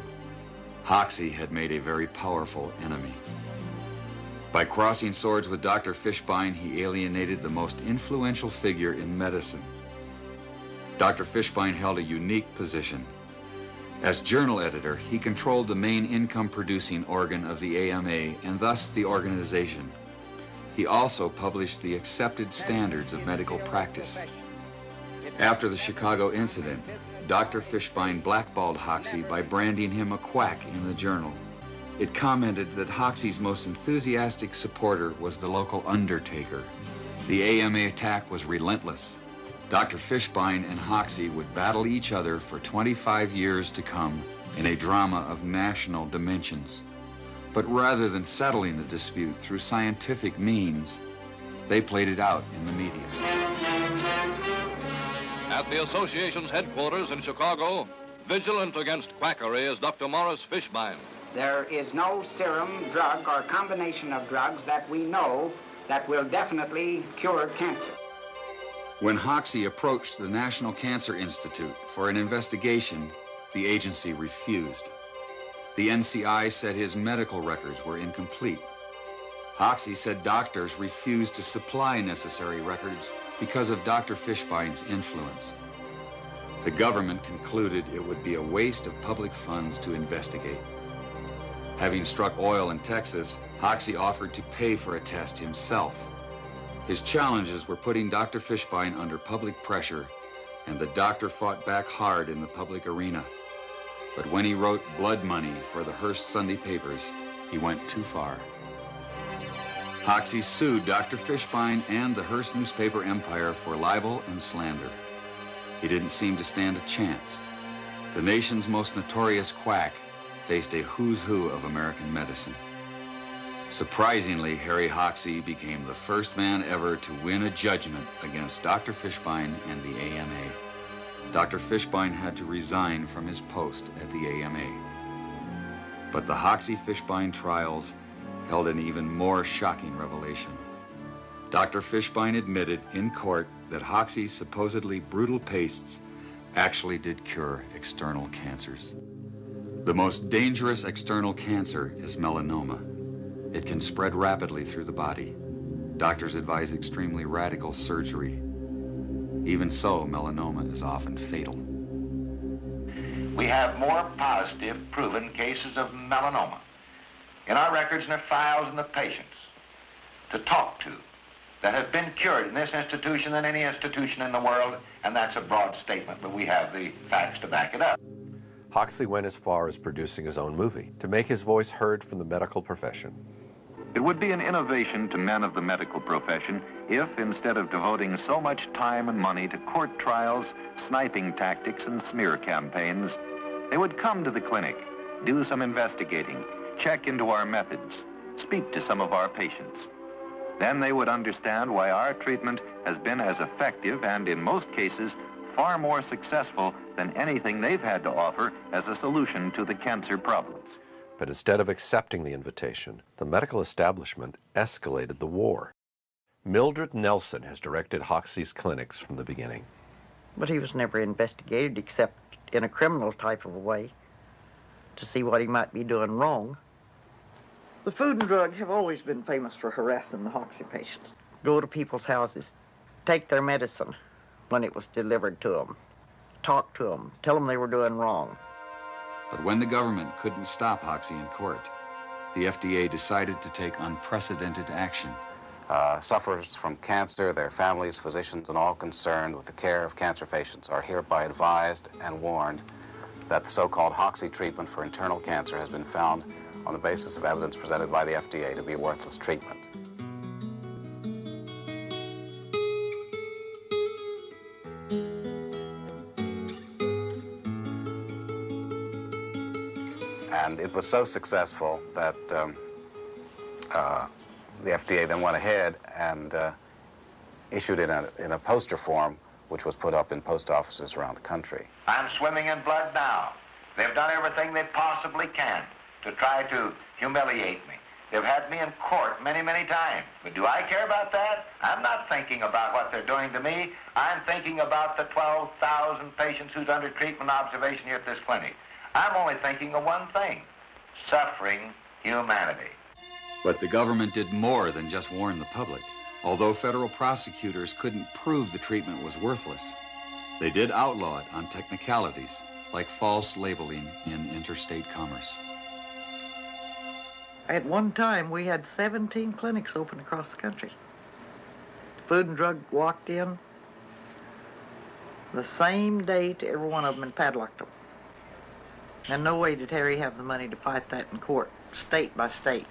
Hoxie had made a very powerful enemy. By crossing swords with Dr. Fishbein, he alienated the most influential figure in medicine. Dr. Fishbein held a unique position. As journal editor, he controlled the main income-producing organ of the AMA and thus the organization. He also published the accepted standards of medical practice. After the Chicago incident, Dr. Fishbein blackballed Hoxie by branding him a quack in the journal. It commented that Hoxie's most enthusiastic supporter was the local undertaker. The AMA attack was relentless. Dr. Fishbein and Hoxie would battle each other for 25 years to come in a drama of national dimensions. But rather than settling the dispute through scientific means, they played it out in the media. At the association's headquarters in Chicago, vigilant against quackery is Dr. Morris Fishbein. There is no serum, drug, or combination of drugs that we know that will definitely cure cancer. When Hoxie approached the National Cancer Institute for an investigation, the agency refused. The NCI said his medical records were incomplete. Hoxie said doctors refused to supply necessary records because of Dr. Fishbein's influence. The government concluded it would be a waste of public funds to investigate. Having struck oil in Texas, Hoxie offered to pay for a test himself. His challenges were putting Dr. Fishbein under public pressure, and the doctor fought back hard in the public arena. But when he wrote blood money for the Hearst Sunday papers, he went too far. Hoxie sued Dr. Fishbein and the Hearst newspaper empire for libel and slander. He didn't seem to stand a chance. The nation's most notorious quack faced a who's who of American medicine. Surprisingly, Harry Hoxie became the first man ever to win a judgment against Dr. Fishbein and the AMA. Dr. Fishbein had to resign from his post at the AMA. But the Hoxie-Fishbein trials held an even more shocking revelation. Dr. Fishbein admitted in court that Hoxie's supposedly brutal pastes actually did cure external cancers. The most dangerous external cancer is melanoma. It can spread rapidly through the body. Doctors advise extremely radical surgery. Even so, melanoma is often fatal. We have more positive, proven cases of melanoma in our records and our files and the patients to talk to that have been cured in this institution than any institution in the world, and that's a broad statement, but we have the facts to back it up. Hoxsey went as far as producing his own movie to make his voice heard from the medical profession. It would be an innovation to men of the medical profession if, instead of devoting so much time and money to court trials, sniping tactics, and smear campaigns, they would come to the clinic, do some investigating, check into our methods, speak to some of our patients. Then they would understand why our treatment has been as effective and, in most cases, far more successful than anything they've had to offer as a solution to the cancer problems. But instead of accepting the invitation, the medical establishment escalated the war. Mildred Nelson has directed Hoxsey's clinics from the beginning. But he was never investigated except in a criminal type of a way to see what he might be doing wrong. The Food and Drug have always been famous for harassing the Hoxsey patients. Go to people's houses, take their medicine when it was delivered to them, talk to them, tell them they were doing wrong. But when the government couldn't stop Hoxsey in court, the FDA decided to take unprecedented action. Sufferers from cancer, their families, physicians, and all concerned with the care of cancer patients are hereby advised and warned that the so-called Hoxsey treatment for internal cancer has been found on the basis of evidence presented by the FDA to be a worthless treatment. And it was so successful that the FDA then went ahead and issued it in a poster form, which was put up in post offices around the country. I'm swimming in blood now. They've done everything they possibly can to try to humiliate me. They've had me in court many, many times. But do I care about that? I'm not thinking about what they're doing to me. I'm thinking about the 12,000 patients who's under treatment observation here at this clinic. I'm only thinking of one thing: suffering humanity. But the government did more than just warn the public. Although federal prosecutors couldn't prove the treatment was worthless, they did outlaw it on technicalities like false labeling in interstate commerce. At one time, we had 17 clinics open across the country. Food and Drug walked in the same day to every one of them and padlocked them. And no way did Harry have the money to fight that in court, state by state.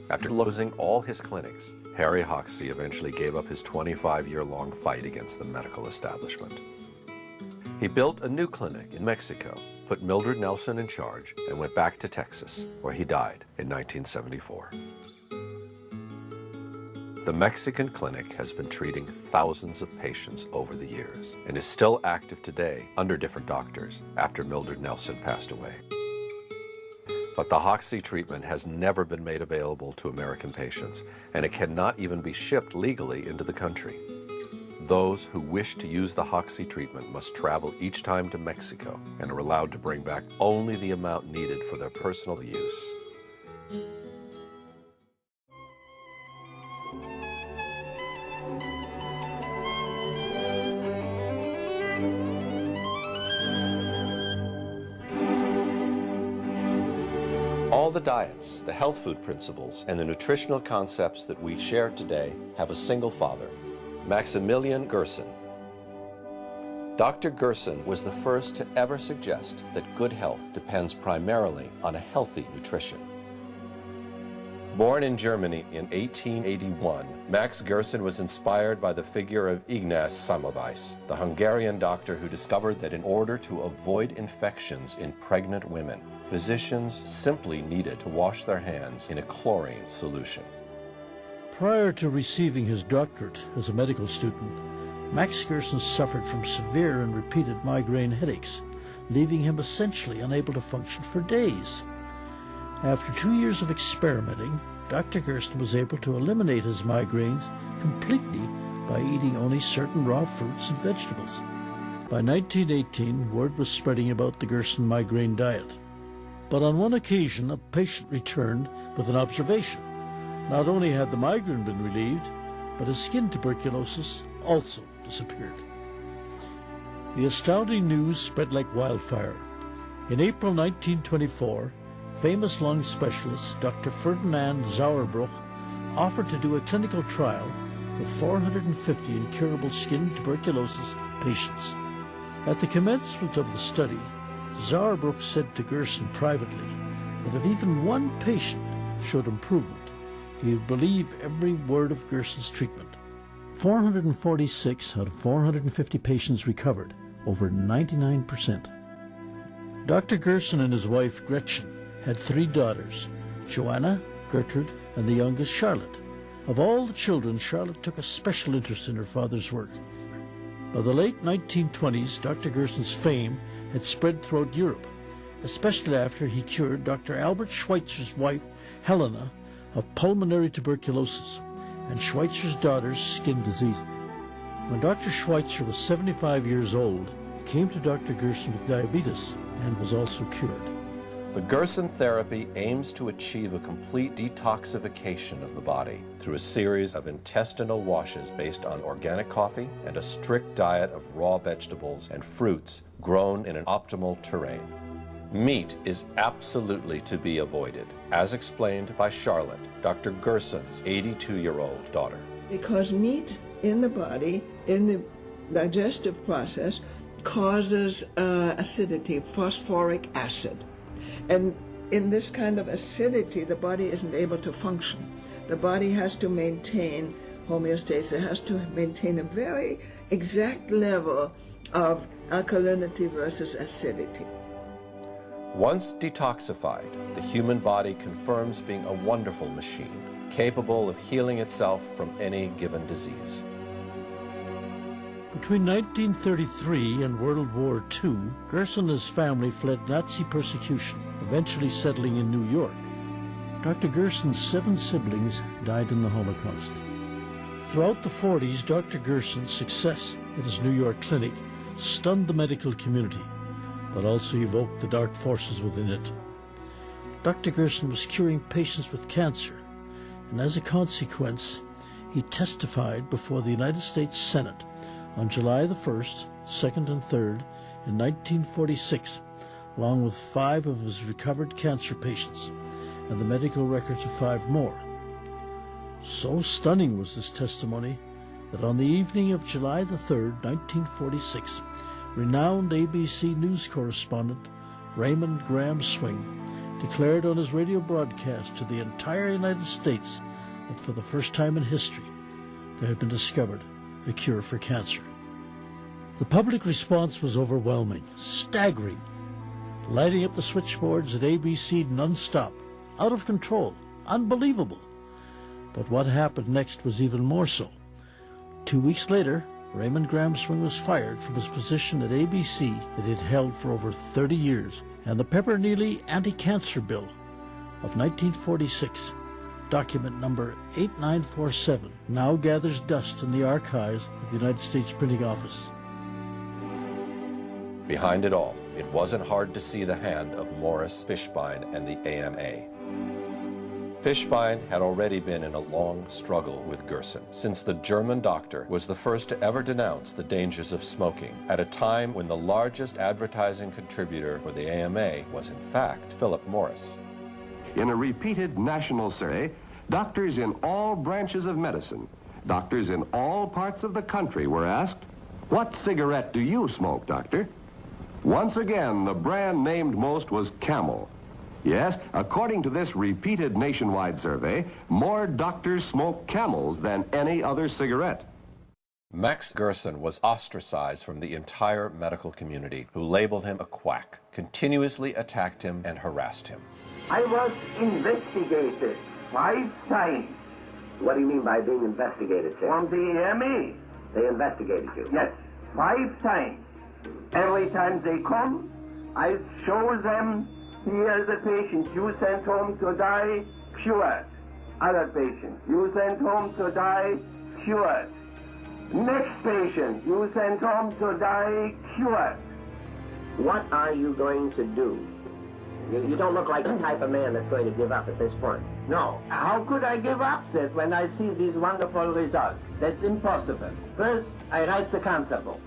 After losing all his clinics, Harry Hoxsey eventually gave up his 25-year-long fight against the medical establishment. He built a new clinic in Mexico, put Mildred Nelson in charge, and went back to Texas, where he died in 1974. The Mexican clinic has been treating thousands of patients over the years and is still active today under different doctors after Mildred Nelson passed away. But the Hoxsey treatment has never been made available to American patients, and it cannot even be shipped legally into the country. Those who wish to use the Hoxsey treatment must travel each time to Mexico and are allowed to bring back only the amount needed for their personal use. All the diets, the health food principles, and the nutritional concepts that we share today have a single father, Maximilian Gerson. Dr. Gerson was the first to ever suggest that good health depends primarily on a healthy nutrition. Born in Germany in 1881, Max Gerson was inspired by the figure of Ignaz Semmelweis, the Hungarian doctor who discovered that in order to avoid infections in pregnant women, physicians simply needed to wash their hands in a chlorine solution. Prior to receiving his doctorate as a medical student, Max Gerson suffered from severe and repeated migraine headaches, leaving him essentially unable to function for days. After 2 years of experimenting, Dr. Gerson was able to eliminate his migraines completely by eating only certain raw fruits and vegetables. By 1918, word was spreading about the Gerson migraine diet. But on one occasion, a patient returned with an observation. Not only had the migraine been relieved, but his skin tuberculosis also disappeared. The astounding news spread like wildfire. In April 1924, famous lung specialist Dr. Ferdinand Sauerbruch offered to do a clinical trial with 450 incurable skin tuberculosis patients. At the commencement of the study, Sauerbruch said to Gerson privately that if even one patient showed improvement, he would believe every word of Gerson's treatment. 446 out of 450 patients recovered, over 99%. Dr. Gerson and his wife Gretchen had 3 daughters, Joanna, Gertrude, and the youngest, Charlotte. Of all the children, Charlotte took a special interest in her father's work. By the late 1920s, Dr. Gerson's fame had spread throughout Europe, especially after he cured Dr. Albert Schweitzer's wife, Helena, of pulmonary tuberculosis and Schweitzer's daughter's skin disease. When Dr. Schweitzer was 75 years old, he came to Dr. Gerson with diabetes and was also cured. The Gerson therapy aims to achieve a complete detoxification of the body through a series of intestinal washes based on organic coffee and a strict diet of raw vegetables and fruits grown in an optimal terrain. Meat is absolutely to be avoided, as explained by Charlotte, Dr. Gerson's 82-year-old daughter. Because meat in the body, in the digestive process, causes acidity, phosphoric acid. And in this kind of acidity, the body isn't able to function. The body has to maintain homeostasis. It has to maintain a very exact level of alkalinity versus acidity. Once detoxified, the human body confirms being a wonderful machine, capable of healing itself from any given disease. Between 1933 and World War II, Gerson and his family fled Nazi persecution, eventually settling in New York. Dr. Gerson's 7 siblings died in the Holocaust. Throughout the 40s, Dr. Gerson's success at his New York clinic stunned the medical community, but also evoked the dark forces within it. Dr. Gerson was curing patients with cancer, and as a consequence, he testified before the United States Senate on July the 1st, 2nd, and 3rd in 1946, along with 5 of his recovered cancer patients and the medical records of 5 more. So stunning was this testimony that on the evening of July the 3rd, 1946, renowned ABC News correspondent Raymond Graham Swing declared on his radio broadcast to the entire United States that for the first time in history, there had been discovered a cure for cancer. The public response was overwhelming, staggering, lighting up the switchboards at ABC non-stop, out of control, unbelievable. But what happened next was even more so. 2 weeks later, Raymond Graham Swing was fired from his position at ABC that he had held for over 30 years, and the Pepper-Neely Anti-Cancer Bill of 1946, document number 8947, now gathers dust in the archives of the United States Printing Office. Behind it all, it wasn't hard to see the hand of Morris Fishbein and the AMA. Fishbein had already been in a long struggle with Gerson, since the German doctor was the first to ever denounce the dangers of smoking, at a time when the largest advertising contributor for the AMA was in fact Philip Morris. In a repeated national survey, doctors in all branches of medicine, doctors in all parts of the country were asked, "What cigarette do you smoke, doctor?" Once again, the brand named most was Camel. Yes, according to this repeated nationwide survey, more doctors smoke Camels than any other cigarette. Max Gerson was ostracized from the entire medical community, who labeled him a quack, continuously attacked him and harassed him. I was investigated 5 times. What do you mean by being investigated, sir? From the AMA. They investigated you? Yes, 5 times. Every time they come, I show them, here the patient you sent home to die, cured. Other patient, you sent home to die, cured. Next patient, you sent home to die cured. What are you going to do? You don't look like the type of man that's going to give up at this point. No. How could I give up, Seth, when I see these wonderful results? That's impossible. First, I write the cancer book.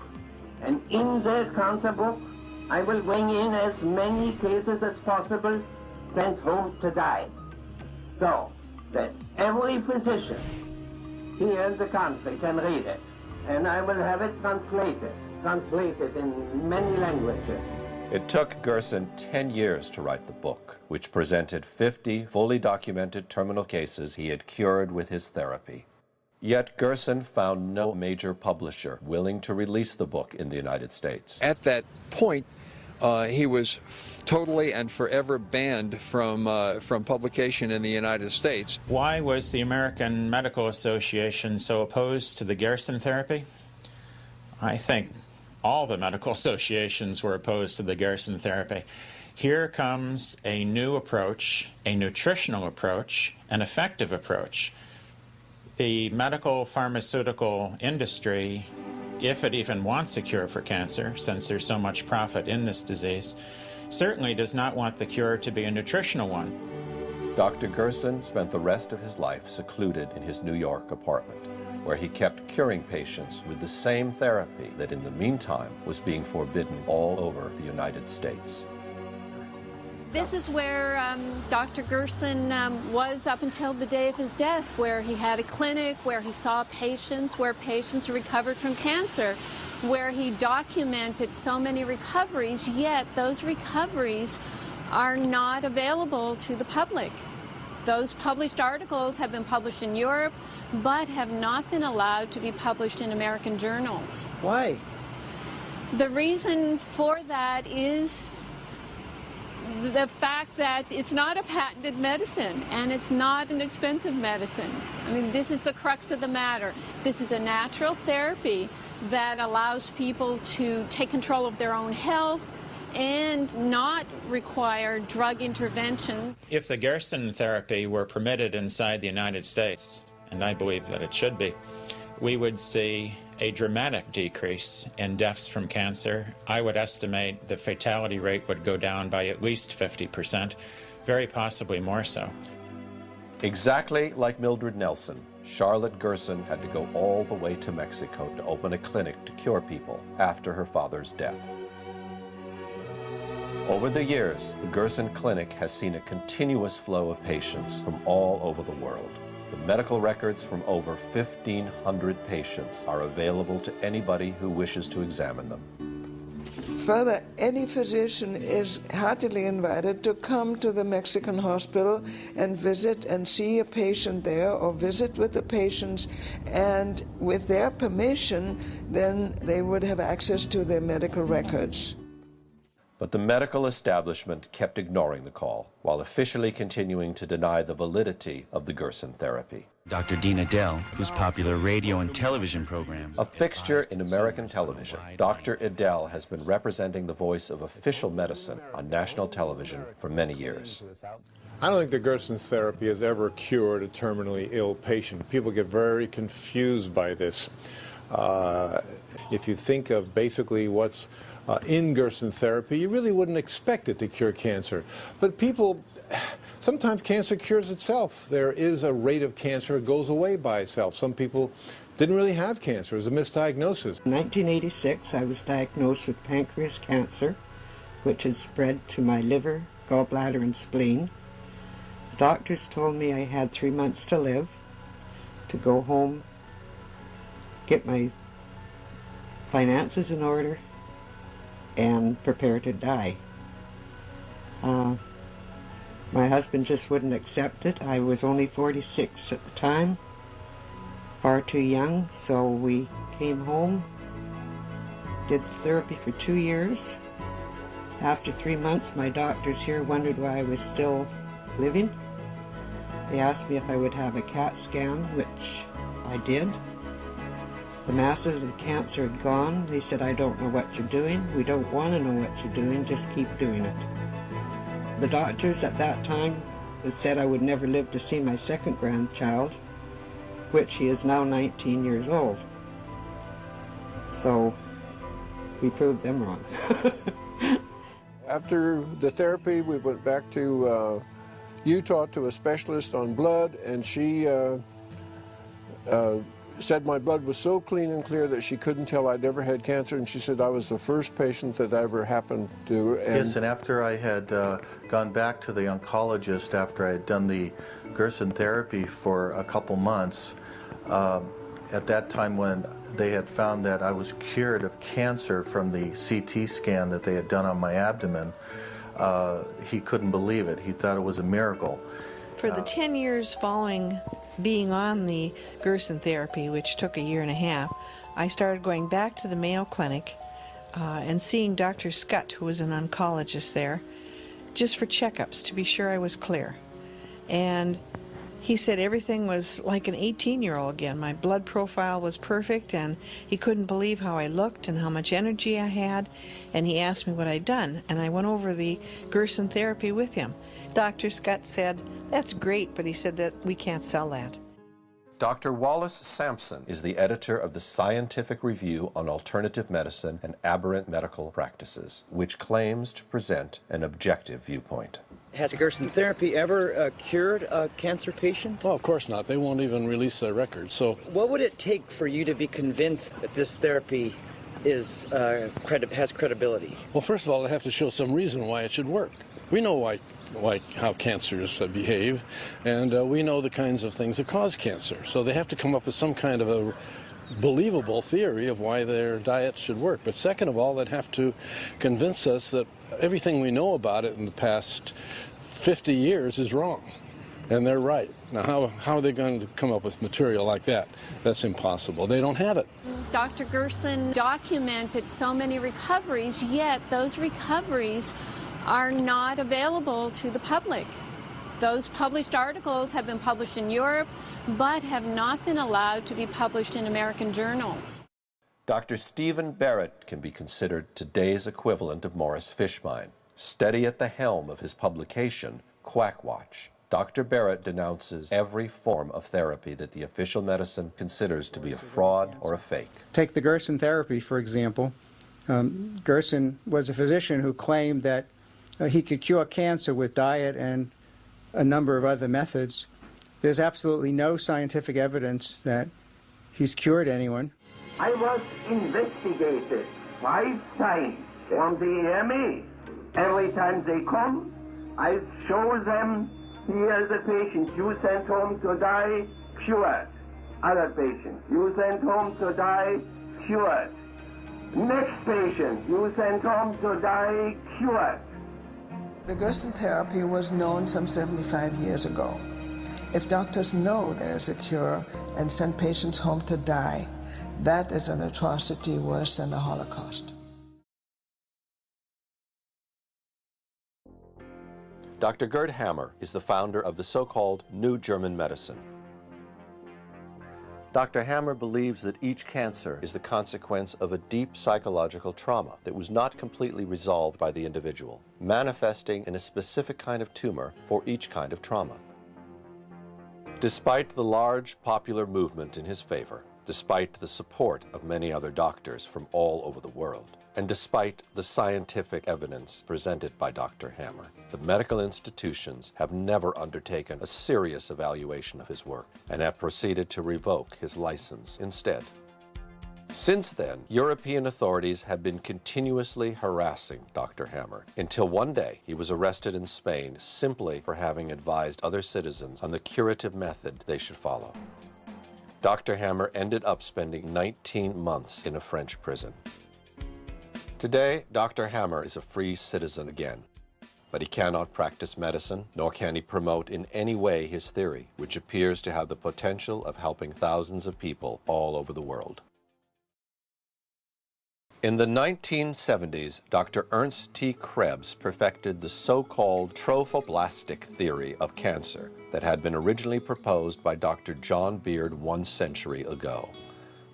And in that cancer book, I will bring in as many cases as possible sent home to die. So that every physician here in the country can read it. And I will have it translated in many languages. It took Gerson 10 years to write the book, which presented 50 fully documented terminal cases he had cured with his therapy. Yet Gerson found no major publisher willing to release the book in the United States. At that point, he was totally and forever banned from publication in the United States. Why was the American Medical Association so opposed to the Gerson therapy? I think all the medical associations were opposed to the Gerson therapy. Here comes a new approach, a nutritional approach, an effective approach. The medical pharmaceutical industry, if it even wants a cure for cancer, since there's so much profit in this disease, certainly does not want the cure to be a nutritional one. Dr. Gerson spent the rest of his life secluded in his New York apartment, where he kept curing patients with the same therapy that in the meantime was being forbidden all over the United States. This is where Dr. Gerson was up until the day of his death, where he had a clinic, where he saw patients, where patients recovered from cancer, where he documented so many recoveries, yet those recoveries are not available to the public. Those published articles have been published in Europe, but have not been allowed to be published in American journals. Why? The reason for that is the fact that it's not a patented medicine, and it's not an expensive medicine. I mean, this is the crux of the matter. This is a natural therapy that allows people to take control of their own health and not require drug intervention. If the Gerson therapy were permitted inside the United States, and I believe that it should be, we would see a dramatic decrease in deaths from cancer. I would estimate the fatality rate would go down by at least 50%, very possibly more so. Exactly like Mildred Nelson, Charlotte Gerson had to go all the way to Mexico to open a clinic to cure people after her father's death. Over the years, the Gerson Clinic has seen a continuous flow of patients from all over the world. The medical records from over 1,500 patients are available to anybody who wishes to examine them. Further, any physician is heartily invited to come to the Mexican hospital and visit and see a patient there, or visit with the patients, and with their permission, then they would have access to their medical records. But the medical establishment kept ignoring the call, while officially continuing to deny the validity of the Gerson therapy. Dr. Dean Adele, whose popular radio and television programs... A fixture in American television, Dr. Adele has been representing the voice of official medicine on national television for many years. I don't think the Gerson therapy has ever cured a terminally ill patient. People get very confused by this. If you think of basically what's in Gerson therapy, you really wouldn't expect it to cure cancer. But people, sometimes cancer cures itself. There is a rate of cancer that goes away by itself. Some people didn't really have cancer. It was a misdiagnosis. In 1986, I was diagnosed with pancreas cancer, which has spread to my liver, gallbladder, and spleen. The doctors told me I had 3 months to live, to go home, get my finances in order, and prepare to die. My husband just wouldn't accept it. I was only 46 at the time, far too young, so we came home, did therapy for 2 years. After 3 months, my doctors here wondered why I was still living. They asked me if I would have a CAT scan, which I did. The masses of cancer had gone. They said, "I don't know what you're doing. We don't want to know what you're doing. Just keep doing it." The doctors at that time said I would never live to see my second grandchild, which he is now 19 years old. So we proved them wrong. After the therapy, we went back to Utah to a specialist on blood, and she said my blood was so clean and clear that she couldn't tell I'd ever had cancer, and she said I was the first patient that ever happened to. Yes, and after I had gone back to the oncologist after I had done the Gerson therapy for a couple months, at that time when they had found that I was cured of cancer from the CT scan that they had done on my abdomen, he couldn't believe it. He thought it was a miracle. For the 10 years following being on the Gerson therapy, which took a year and a half, I started going back to the Mayo Clinic and seeing Dr. Scott, who was an oncologist there, just for checkups to be sure I was clear. And he said everything was like an 18-year-old again. My blood profile was perfect, and he couldn't believe how I looked and how much energy I had, and he asked me what I'd done, and I went over the Gerson therapy with him. Dr. Scott said, "That's great," but he said that we can't sell that. Dr. Wallace Sampson is the editor of the Scientific Review on Alternative Medicine and Aberrant Medical Practices, which claims to present an objective viewpoint. Has Gerson therapy ever cured a cancer patient? Well, of course not. They won't even release their records. So, what would it take for you to be convinced that this therapy is has credibility? Well, first of all, they have to show some reason why it should work. We know how cancers behave, and we know the kinds of things that cause cancer. So they have to come up with some kind of a believable theory of why their diet should work. But second of all, they'd have to convince us that everything we know about it in the past 50 years is wrong, and they're right. Now, how are they going to come up with material like that? That's impossible. They don't have it. Dr. Gerson documented so many recoveries, yet those recoveries are not available to the public. Those published articles have been published in Europe, but have not been allowed to be published in American journals. Dr. Stephen Barrett can be considered today's equivalent of Morris Fishbein. Steady at the helm of his publication, Quackwatch, Dr. Barrett denounces every form of therapy that the official medicine considers to be a fraud or a fake. Take the Gerson therapy, for example. Gerson was a physician who claimed that he could cure cancer with diet and a number of other methods. There's absolutely no scientific evidence that he's cured anyone. I was investigated 5 times on the MA. Every time they come, I show them, here the patient you sent home to die, cured. Other patient, you sent home to die, cured. Next patient, you sent home to die, cured. The Gerson therapy was known some 75 years ago. If doctors know there's a cure and send patients home to die, that is an atrocity worse than the Holocaust. Dr. Gerd Hammer is the founder of the so-called New German Medicine. Dr. Hammer believes that each cancer is the consequence of a deep psychological trauma that was not completely resolved by the individual, manifesting in a specific kind of tumor for each kind of trauma. Despite the large popular movement in his favor, despite the support of many other doctors from all over the world, and despite the scientific evidence presented by Dr. Hammer, the medical institutions have never undertaken a serious evaluation of his work and have proceeded to revoke his license instead. Since then, European authorities have been continuously harassing Dr. Hammer until one day he was arrested in Spain simply for having advised other citizens on the curative method they should follow. Dr. Hammer ended up spending 19 months in a French prison. Today, Dr. Hammer is a free citizen again, but he cannot practice medicine, nor can he promote in any way his theory, which appears to have the potential of helping thousands of people all over the world. In the 1970s, Dr. Ernst T. Krebs perfected the so-called trophoblastic theory of cancer that had been originally proposed by Dr. John Beard 1 century ago.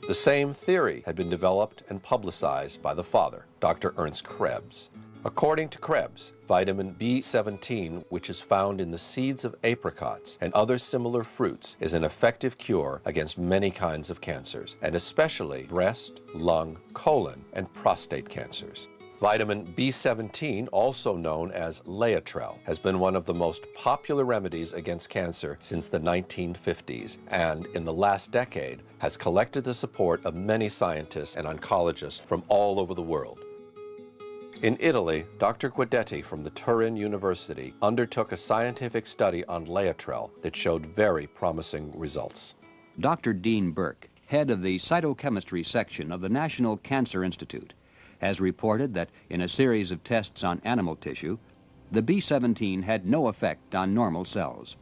The same theory had been developed and publicized by the father, Dr. Ernst Krebs. According to Krebs, vitamin B17, which is found in the seeds of apricots and other similar fruits, is an effective cure against many kinds of cancers, and especially breast, lung, colon, and prostate cancers. Vitamin B17, also known as Laetrile, has been one of the most popular remedies against cancer since the 1950s, and in the last decade has collected the support of many scientists and oncologists from all over the world. In Italy, Dr. Guidetti from the Turin University undertook a scientific study on Laetrile that showed very promising results. Dr. Dean Burke, head of the cytochemistry section of the National Cancer Institute, has reported that in a series of tests on animal tissue, the B17 had no effect on normal cells,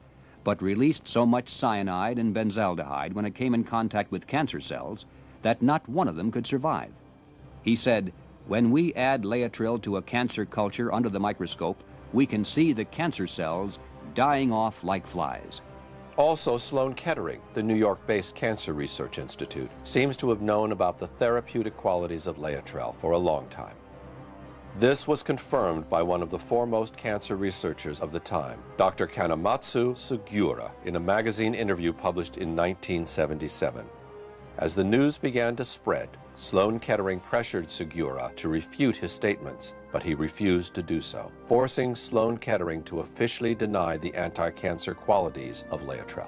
but released so much cyanide and benzaldehyde when it came in contact with cancer cells that not one of them could survive. He said, "When we add Laetrile to a cancer culture under the microscope, we can see the cancer cells dying off like flies." Also, Sloan Kettering, the New York-based Cancer Research Institute, seems to have known about the therapeutic qualities of Laetrile for a long time. This was confirmed by one of the foremost cancer researchers of the time, Dr. Kanematsu Sugiura, in a magazine interview published in 1977. As the news began to spread, Sloan Kettering pressured Sugiura to refute his statements, but he refused to do so, forcing Sloan Kettering to officially deny the anti-cancer qualities of Laetrile.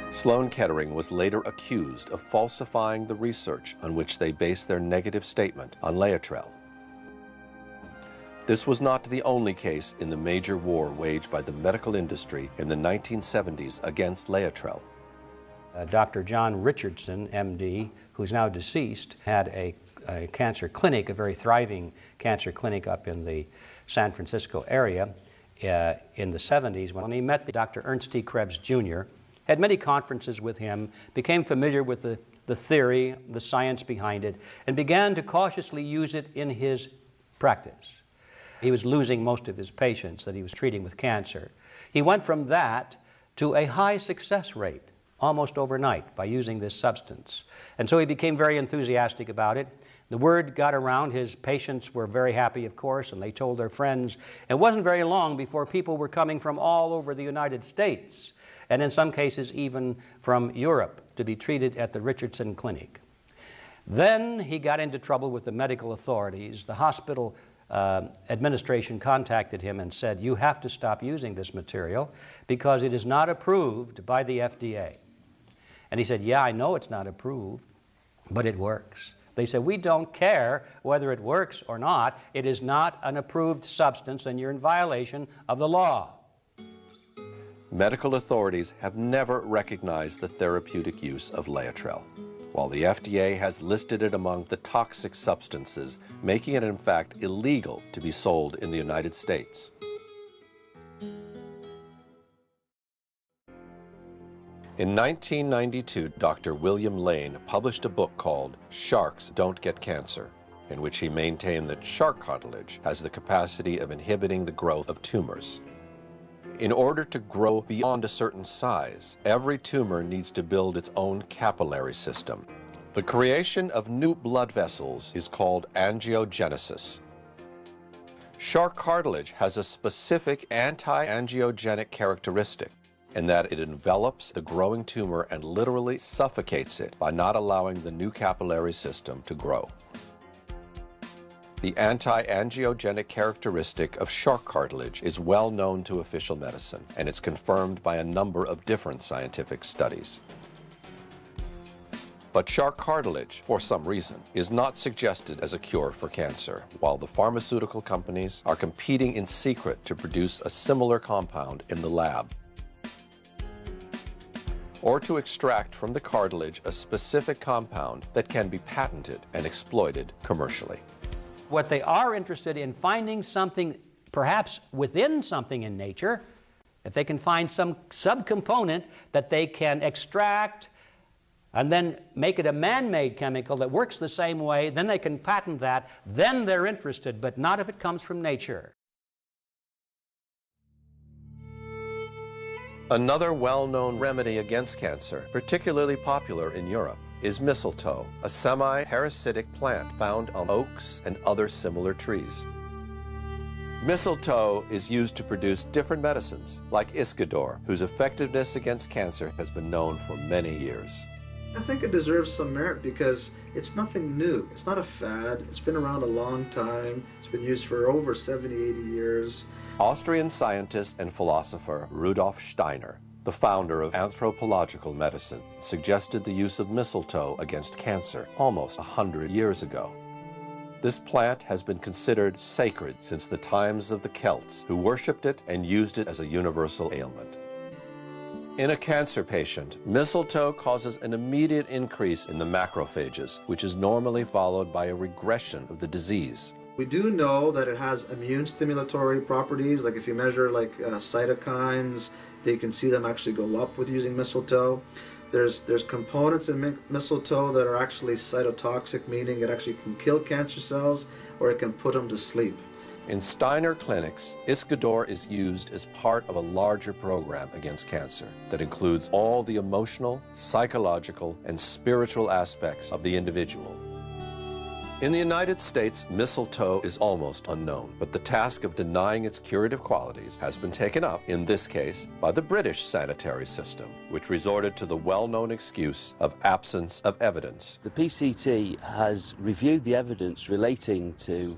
Sloan Kettering was later accused of falsifying the research on which they based their negative statement on Laetrile. This was not the only case in the major war waged by the medical industry in the 1970s against Laetrile. Dr. John Richardson, MD, who's now deceased, had a cancer clinic, a very thriving cancer clinic up in the San Francisco area in the 70s when he met Dr. Ernst T. Krebs, Jr., had many conferences with him, became familiar with the theory, the science behind it, and began to cautiously use it in his practice. He was losing most of his patients that he was treating with cancer. He went from that to a high success rate almost overnight by using this substance. And so he became very enthusiastic about it. The word got around. His patients were very happy, of course, and they told their friends. It wasn't very long before people were coming from all over the United States, and in some cases even from Europe, to be treated at the Richardson Clinic. Then he got into trouble with the medical authorities. The hospital administration contacted him and said, "You have to stop using this material because it is not approved by the FDA." And he said, "Yeah, I know it's not approved, but it works." They said, "We don't care whether it works or not. It is not an approved substance and you're in violation of the law." Medical authorities have never recognized the therapeutic use of Laetrile, while the FDA has listed it among the toxic substances, making it in fact illegal to be sold in the United States. In 1992, Dr. William Lane published a book called Sharks Don't Get Cancer, in which he maintained that shark cartilage has the capacity of inhibiting the growth of tumors. In order to grow beyond a certain size, every tumor needs to build its own capillary system. The creation of new blood vessels is called angiogenesis. Shark cartilage has a specific anti-angiogenic characteristic in that it envelops the growing tumor and literally suffocates it by not allowing the new capillary system to grow. The anti-angiogenic characteristic of shark cartilage is well known to official medicine, and it's confirmed by a number of different scientific studies. But shark cartilage, for some reason, is not suggested as a cure for cancer, while the pharmaceutical companies are competing in secret to produce a similar compound in the lab, or to extract from the cartilage a specific compound that can be patented and exploited commercially. What they are interested in finding something, perhaps within something in nature, if they can find some subcomponent that they can extract and then make it a man-made chemical that works the same way, then they can patent that, then they're interested, but not if it comes from nature. Another well-known remedy against cancer, particularly popular in Europe, is mistletoe, a semi-parasitic plant found on oaks and other similar trees. Mistletoe is used to produce different medicines, like Iscador, whose effectiveness against cancer has been known for many years. I think it deserves some merit because it's nothing new. It's not a fad. It's been around a long time. It's been used for over 70, 80 years. Austrian scientist and philosopher Rudolf Steiner, the founder of anthropological medicine, suggested the use of mistletoe against cancer almost 100 years ago. This plant has been considered sacred since the times of the Celts, who worshipped it and used it as a universal ailment. In a cancer patient, mistletoe causes an immediate increase in the macrophages, which is normally followed by a regression of the disease. We do know that it has immune stimulatory properties, like if you measure cytokines, you can see them actually go up with using mistletoe. There's components in mistletoe that are actually cytotoxic, meaning it actually can kill cancer cells or it can put them to sleep. In Steiner clinics, Iscador is used as part of a larger program against cancer that includes all the emotional, psychological, and spiritual aspects of the individual. In the United States, mistletoe is almost unknown, but the task of denying its curative qualities has been taken up, in this case, by the British sanitary system, which resorted to the well-known excuse of absence of evidence. The PCT has reviewed the evidence relating to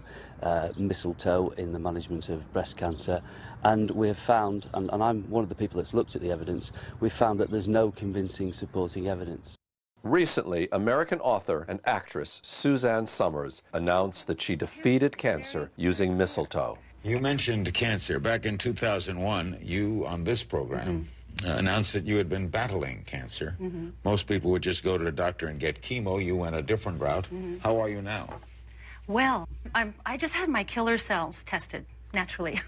mistletoe in the management of breast cancer, and we have found, and I'm one of the people that's looked at the evidence, we've found that there's no convincing supporting evidence. Recently, American author and actress Suzanne Summers announced that she defeated cancer using mistletoe. You mentioned cancer. Back in 2001, you, on this program, announced that you had been battling cancer. Most people would just go to the doctor and get chemo. You went a different route. How are you now? Well, I just had my killer cells tested, naturally.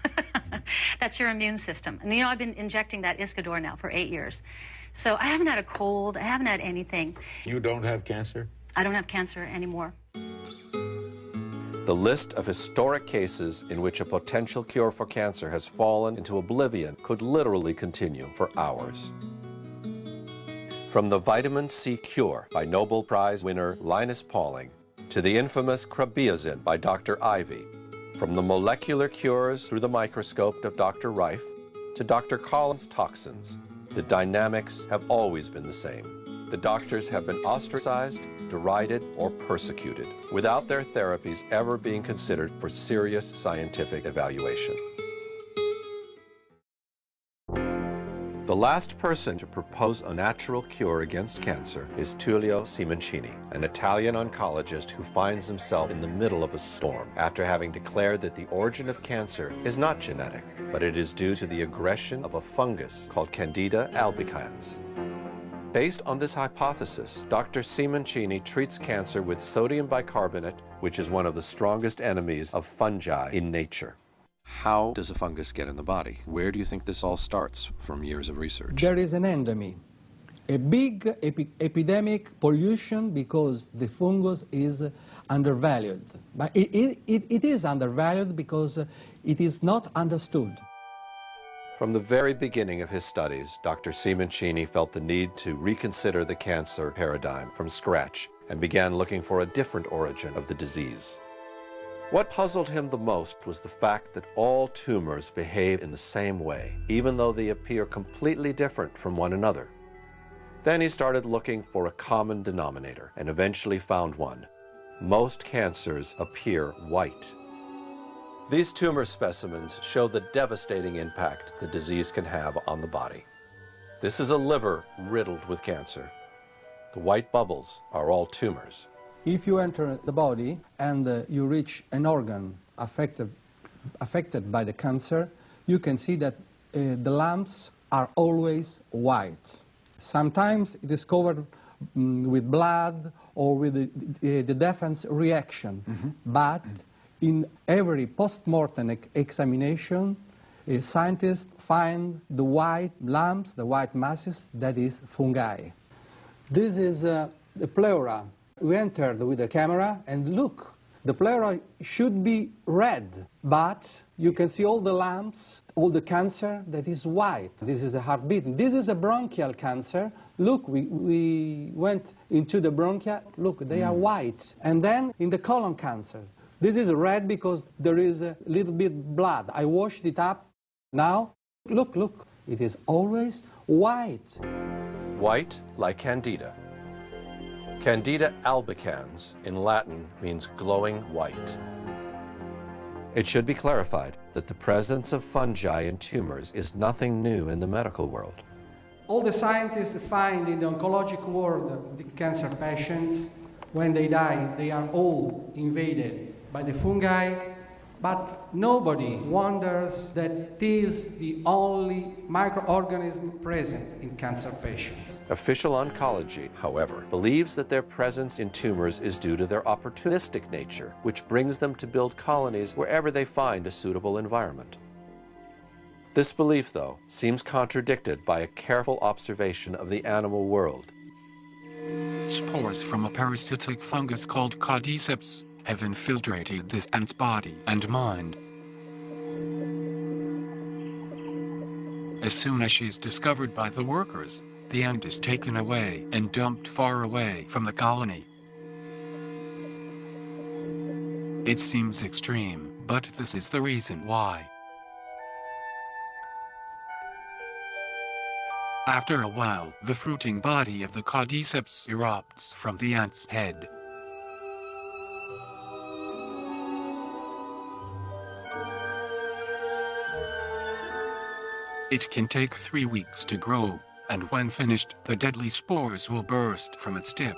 That's your immune system. And you know, I've been injecting that Iscador now for 8 years. So I haven't had a cold, I haven't had anything. You don't have cancer? I don't have cancer anymore. The list of historic cases in which a potential cure for cancer has fallen into oblivion could literally continue for hours. From the vitamin C cure by Nobel Prize winner Linus Pauling, to the infamous Krabiazin by Dr. Ivy, from the molecular cures through the microscope of Dr. Rife, to Dr. Collins' toxins, the dynamics have always been the same. The doctors have been ostracized, derided, or persecuted, without their therapies ever being considered for serious scientific evaluation. The last person to propose a natural cure against cancer is Tullio Simoncini, an Italian oncologist who finds himself in the middle of a storm after having declared that the origin of cancer is not genetic, but it is due to the aggression of a fungus called Candida albicans. Based on this hypothesis, Dr. Simoncini treats cancer with sodium bicarbonate, which is one of the strongest enemies of fungi in nature. How does a fungus get in the body? Where do you think this all starts from years of research? There is an endemy, a big epidemic pollution because the fungus is undervalued. But it is undervalued because it is not understood. From the very beginning of his studies, Dr. Simoncini felt the need to reconsider the cancer paradigm from scratch and began looking for a different origin of the disease. What puzzled him the most was the fact that all tumors behave in the same way, even though they appear completely different from one another. Then he started looking for a common denominator and eventually found one. Most cancers appear white. These tumor specimens show the devastating impact the disease can have on the body. This is a liver riddled with cancer. The white bubbles are all tumors. If you enter the body and you reach an organ affected by the cancer, you can see that the lumps are always white. Sometimes it is covered with blood or with the defense reaction, but in every post-mortem examination, scientists find the white lumps, the white masses, that is fungi. This is the pleura. We entered with a camera and look, The pleura should be red, but you can see all the lumps, all the cancer that is white. This is the heart beating. This is a bronchial cancer. Look, we went into the bronchia. Look, they are white. And then in the colon cancer, this is red because there is a little bit blood. I washed it up. Now, look, it is always white. White like Candida. Candida albicans in Latin means glowing white. It should be clarified that the presence of fungi in tumors is nothing new in the medical world. All the scientists find in the oncologic world the cancer patients, when they die, they are all invaded by the fungi, but nobody wonders that it is the only microorganism present in cancer patients. Official oncology, however, believes that their presence in tumors is due to their opportunistic nature, which brings them to build colonies wherever they find a suitable environment. This belief, though, seems contradicted by a careful observation of the animal world. Spores from a parasitic fungus called Cordyceps have infiltrated this ant's body and mind. As soon as she is discovered by the workers, the ant is taken away and dumped far away from the colony. It seems extreme, but this is the reason why. After a while, the fruiting body of the Cordyceps erupts from the ant's head. It can take 3 weeks to grow, and when finished, the deadly spores will burst from its tip.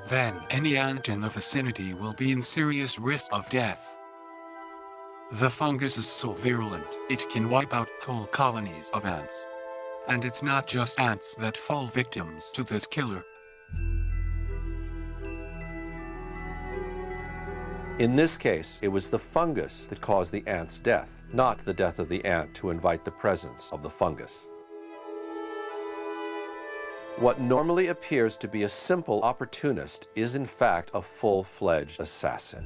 Then, any ant in the vicinity will be in serious risk of death. The fungus is so virulent, it can wipe out whole colonies of ants. And it's not just ants that fall victims to this killer. In this case, it was the fungus that caused the ant's death, not the death of the ant to invite the presence of the fungus. What normally appears to be a simple opportunist is in fact a full-fledged assassin.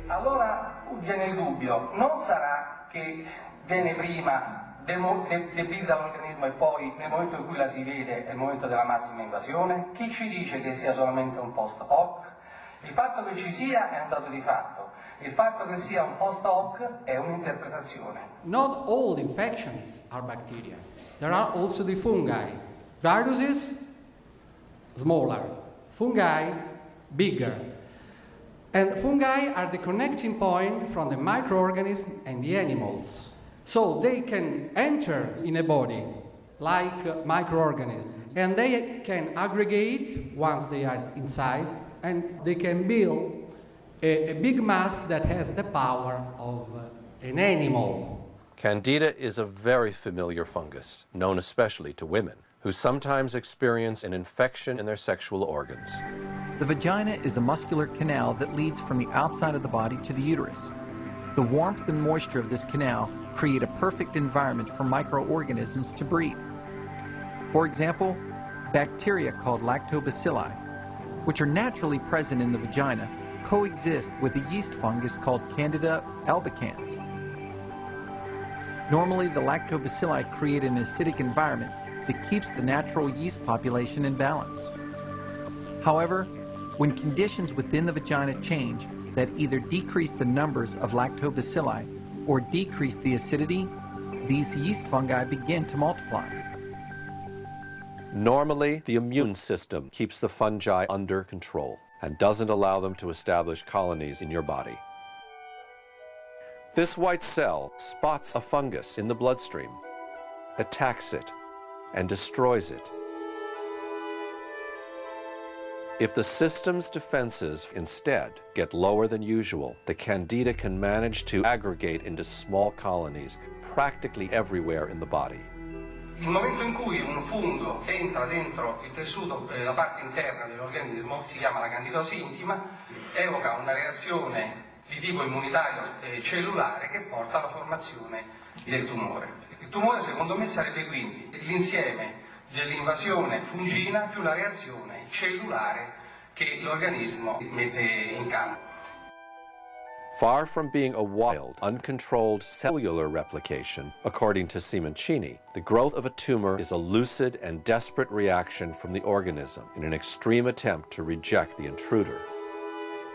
Allora viene il dubbio, non sarà che viene prima debilita l'organismo e poi nel momento in cui la si vede è il momento della massima invasione? Chi ci dice che sia solamente un post hoc? Il fatto che ci sia è un dato di fatto, il fatto che sia un post hoc è un'interpretazione. Not all infections are bacteria. There are also the fungi. Viruses, smaller. Fungi, bigger. And fungi are the connecting point from the microorganism and the animals. So they can enter in a body like microorganisms, and they can aggregate once they are inside, and they can build a big mass that has the power of an animal. Candida is a very familiar fungus, known especially to women, who sometimes experience an infection in their sexual organs. The vagina is a muscular canal that leads from the outside of the body to the uterus. The warmth and moisture of this canal create a perfect environment for microorganisms to breed. For example, bacteria called lactobacilli, which are naturally present in the vagina, coexist with a yeast fungus called Candida albicans. Normally, the lactobacilli create an acidic environment that keeps the natural yeast population in balance. However, when conditions within the vagina change that either decrease the numbers of lactobacilli or decrease the acidity, these yeast fungi begin to multiply. Normally, the immune system keeps the fungi under control and doesn't allow them to establish colonies in your body. This white cell spots a fungus in the bloodstream, attacks it, and destroys it. If the system's defenses instead get lower than usual, the Candida can manage to aggregate into small colonies practically everywhere in the body. Il momento in cui un fungo entra dentro il tessuto, la parte interna dell'organismo, si chiama la candidosi intima, evoca una reazione di tipo immunitario cellulare che porta alla formazione del tumore. Il tumore, secondo me, sarebbe quindi l'insieme dell'invasione fungina più la reazione cellulare che l'organismo mette in campo. Far from being a wild, uncontrolled cellular replication, according to Simoncini, the growth of a tumor is a lucid and desperate reaction from the organism in an extreme attempt to reject the intruder.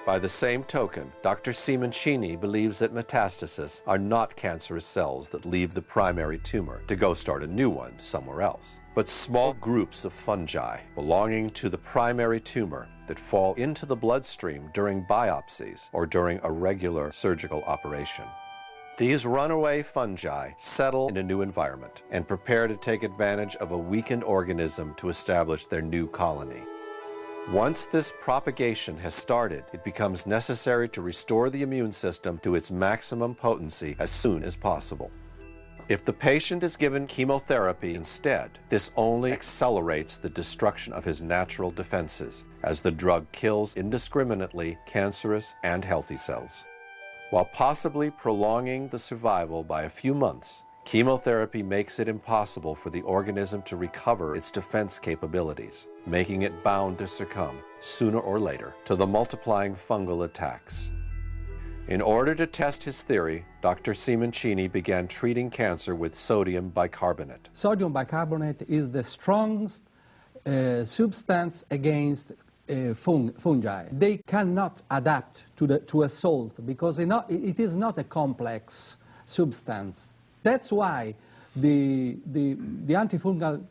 By the same token, Dr. Simoncini believes that metastases are not cancerous cells that leave the primary tumor to go start a new one somewhere else, but small groups of fungi belonging to the primary tumor that fall into the bloodstream during biopsies or during a regular surgical operation. These runaway fungi settle in a new environment and prepare to take advantage of a weakened organism to establish their new colony. Once this propagation has started, it becomes necessary to restore the immune system to its maximum potency as soon as possible. If the patient is given chemotherapy instead, this only accelerates the destruction of his natural defenses, as the drug kills indiscriminately cancerous and healthy cells. While possibly prolonging the survival by a few months, chemotherapy makes it impossible for the organism to recover its defense capabilities, making it bound to succumb, sooner or later, to the multiplying fungal attacks. In order to test his theory, Dr. Simoncini began treating cancer with sodium bicarbonate. Sodium bicarbonate is the strongest substance against fungi. They cannot adapt to a salt because it is not a complex substance. That's why the antifungal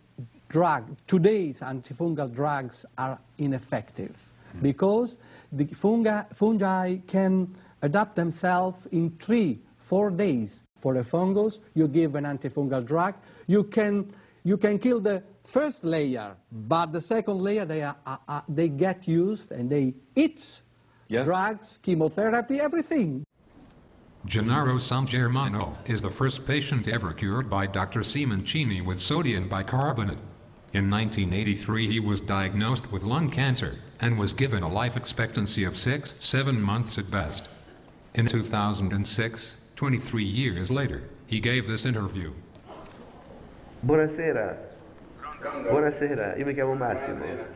today's antifungal drugs are ineffective, because the fungi can adapt themselves in 3-4 days. For a fungus, you give an antifungal drug, you can kill the first layer, but the second layer they get used and they eat drugs, chemotherapy, everything. Gennaro Sangermano is the first patient ever cured by Dr. Simoncini with sodium bicarbonate. In 1983 he was diagnosed with lung cancer and was given a life expectancy of 6-7 months at best. In 2006, 23 years later, he gave this interview. Buonasera. Buonasera, io mi chiamo Massimo.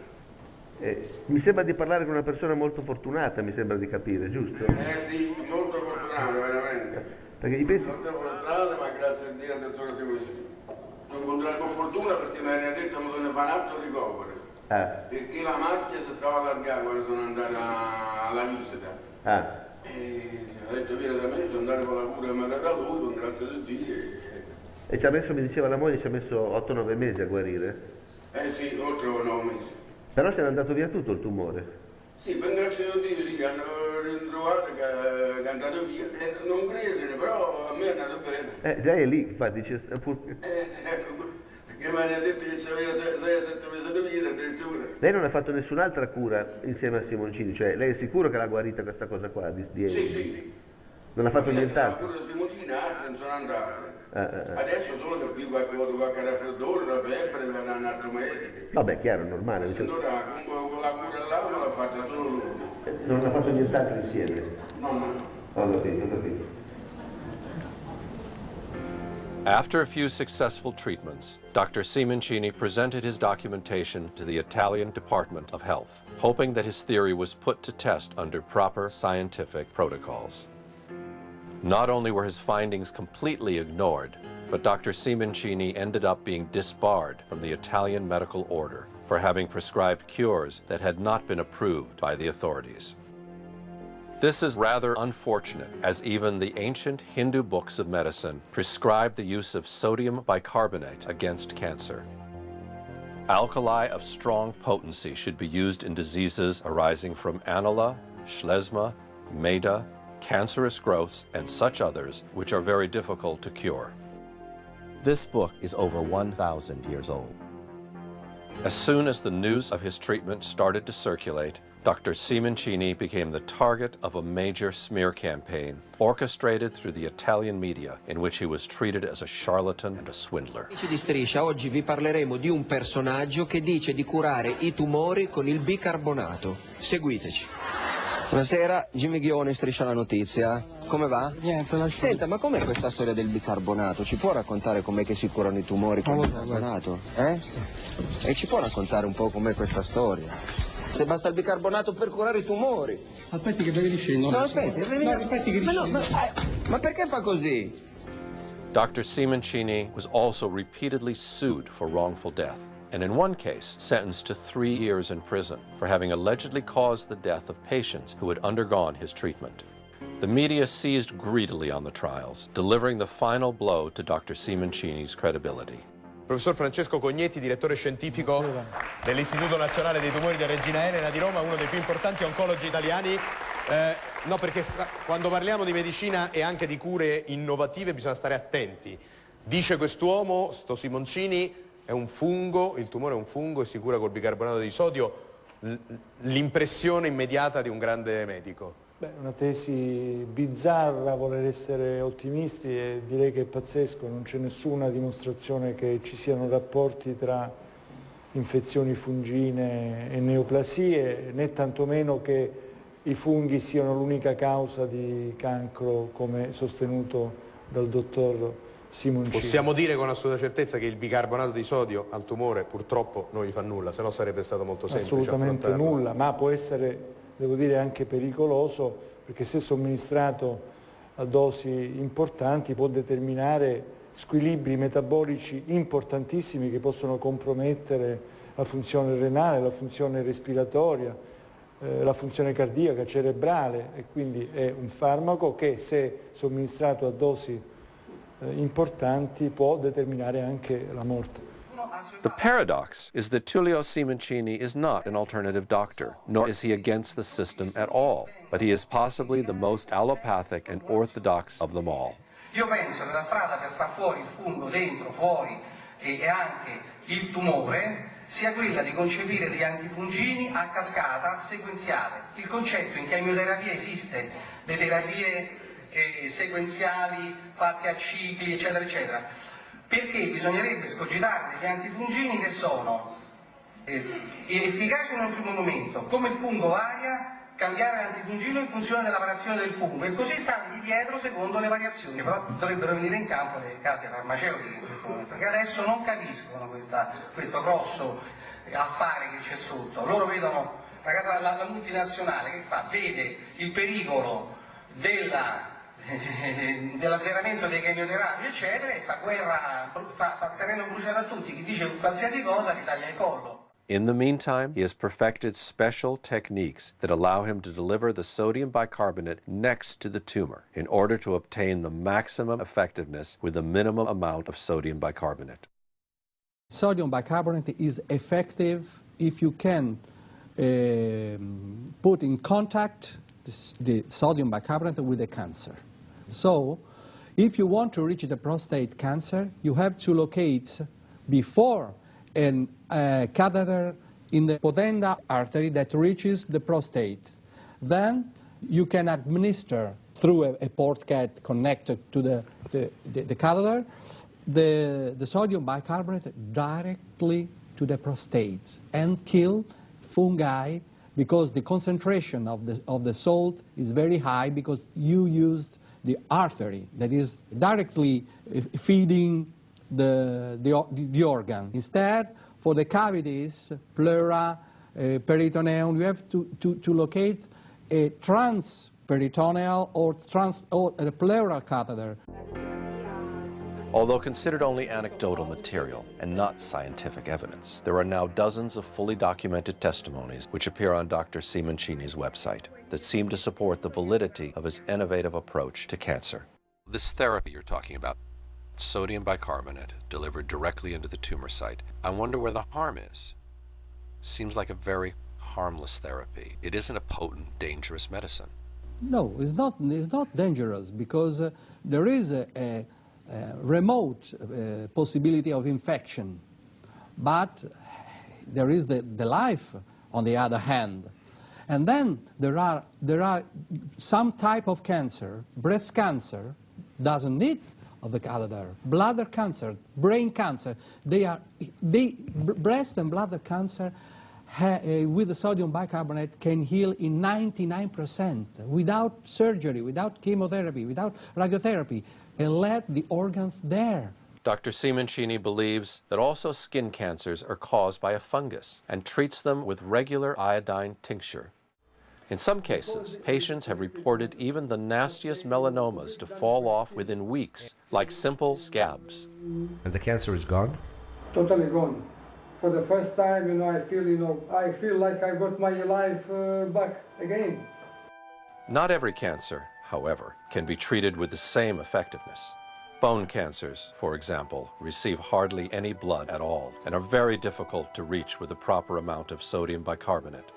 Mi sembra di parlare con una persona molto fortunata, mi sembra di capire, giusto? Sì, molto fortunato, veramente. Perché i pesi... Molto fortunato, ma grazie a Dio, dottore Simoncini. Ti ho incontrato con fortuna perché mi hai detto che mi fa un atto ricovero. Perché la macchia si stava allargando quando sono andato alla visita. E ho detto vieni da me, sono andato con la cura che mi ha dato lui, con grazia di Dio. E ci ha messo, mi diceva la moglie, ci ha messo 8-9 mesi a guarire? Sì, oltre 9 mesi. Però se n'è andato via tutto il tumore? Sì, per grazia di Dio, sì, hanno ritrovato che è andato via. Non credere, però a me è andato bene. Già è lì, infatti. Ecco, perché mi hanno detto che c'aveva 6-7 mesi di vita addirittura. Lei non ha fatto nessun'altra cura insieme a Simoncini, cioè lei è sicuro che l'ha guarita questa cosa qua? Sì. Non ha fatto nient'altro? La cura di Simoncini non sono andato. Adesso solo che qui qualche raffreddore, la febbre, mi hanno un altro medico. Vabbè, chiaro, normale. Allora, comunque la cura là non l'ha fatta solo lui. Non ha fatto nient'altro insieme? No. Ho capito. After a few successful treatments, Dr. Simoncini presented his documentation to the Italian Department of Health, hoping that his theory was put to test under proper scientific protocols. Not only were his findings completely ignored, but Dr. Simoncini ended up being disbarred from the Italian medical order for having prescribed cures that had not been approved by the authorities. This is rather unfortunate, as even the ancient Hindu books of medicine prescribed the use of sodium bicarbonate against cancer. Alkali of strong potency should be used in diseases arising from anula, schlesma, maida, cancerous growths, and such others which are very difficult to cure. This book is over 1,000 years old. As soon as the news of his treatment started to circulate, Dr. Simoncini became the target of a major smear campaign orchestrated through the Italian media, in which he was treated as a charlatan and a swindler. Amici di Striscia, oggi vi parleremo di un personaggio che dice di curare i tumori con il bicarbonato. Seguiteci. Buonasera, Jimmy Ghione, Striscia la notizia. Come va? Niente, lascia. Senta, ma com'è questa storia del bicarbonato? Ci può raccontare com'è che si curano i tumori con il bicarbonato? E ci può raccontare un po' com'è questa storia? Se basta il bicarbonato per curare I tumori. Aspetti che vedi scendo. No, aspetti, no, aspetti che ma perché fa così? Dr. Simoncini was also repeatedly sued for wrongful death, and in one case sentenced to 3 years in prison for having allegedly caused the death of patients who had undergone his treatment. The media seized greedily on the trials, delivering the final blow to Dr. Simoncini's credibility. Professor Francesco Cognetti, direttore scientifico dell'Istituto Nazionale dei Tumori di Regina Elena di Roma, uno dei più importanti oncologi italiani. No, perché quando parliamo di medicina e anche di cure innovative bisogna stare attenti. Dice quest'uomo, sto Simoncini, è un fungo, il tumore è un fungo e si cura col bicarbonato di sodio. L'impressione immediata di un grande medico. Beh, una tesi bizzarra, voler essere ottimisti, e direi che è pazzesco, non c'è nessuna dimostrazione che ci siano rapporti tra infezioni fungine e neoplasie, né tantomeno che i funghi siano l'unica causa di cancro, come sostenuto dal dottor Simoncini. Possiamo dire con assoluta certezza che il bicarbonato di sodio al tumore purtroppo non gli fa nulla, se no sarebbe stato molto semplice. Assolutamente affrontarlo. nulla, ma può essere, devo dire, anche pericoloso, perché se somministrato a dosi importanti può determinare squilibri metabolici importantissimi che possono compromettere la funzione renale, la funzione respiratoria, la funzione cardiaca, cerebrale, e quindi è un farmaco che, se somministrato a dosi importanti, può determinare anche la morte. The paradox is that Tullio Simoncini is not an alternative doctor, nor is he against the system at all, but he is possibly the most allopathic and orthodox of them all. Io penso che la strada per far fuori il fungo dentro, fuori e anche il tumore sia quella di concepire degli antifungini a cascata sequenziale. Il concetto in chemioterapia esiste, le terapie sequenziali fatte a cicli, eccetera, eccetera, perché bisognerebbe scogitare degli antifungini che sono efficaci in un primo momento, come il fungo varia, cambiare l'antifungino in funzione della variazione del fungo e così stargli dietro secondo le variazioni, però dovrebbero venire in campo le case farmaceutiche in questo momento, che adesso non capiscono questo grosso affare che c'è sotto. Loro vedono la multinazionale che fa, vede il pericolo dell'azzeramento dei chemioterapi eccetera e fa guerra, fa terreno bruciato a tutti, chi dice qualsiasi cosa gli taglia il collo. In the meantime, he has perfected special techniques that allow him to deliver the sodium bicarbonate next to the tumor in order to obtain the maximum effectiveness with a minimum amount of sodium bicarbonate. Sodium bicarbonate is effective if you can put in contact the sodium bicarbonate with the cancer. So, if you want to reach the prostate cancer, you have to locate before a catheter in the pudenda artery that reaches the prostate. Then you can administer through a port cat connected to the catheter the sodium bicarbonate directly to the prostate and kill fungi, because the concentration of the salt is very high because you used the artery that is directly feeding the organ. Instead, for the cavities, pleura, peritoneum, you have to locate a transperitoneal or a pleural catheter. Although considered only anecdotal material and not scientific evidence, there are now dozens of fully documented testimonies which appear on Dr. Simoncini's website that seem to support the validity of his innovative approach to cancer. This therapy you're talking about, sodium bicarbonate delivered directly into the tumor site, I wonder where the harm is. Seems like a very harmless therapy. It isn't a potent, dangerous medicine. No, it's not dangerous, because there is a remote possibility of infection, but there is the life on the other hand. And then there are some type of cancer. Breast cancer doesn't need of the catheter. Bladder cancer, brain cancer, breast and bladder cancer with the sodium bicarbonate can heal in 99% without surgery, without chemotherapy, without radiotherapy, and let the organs there. Dr. Simoncini believes that also skin cancers are caused by a fungus and treats them with regular iodine tincture. In some cases, patients have reported even the nastiest melanomas to fall off within weeks, like simple scabs. And the cancer is gone? Totally gone. For the first time, I feel like I got my life back again. Not every cancer, however, can be treated with the same effectiveness. Bone cancers, for example, receive hardly any blood at all and are very difficult to reach with the proper amount of sodium bicarbonate.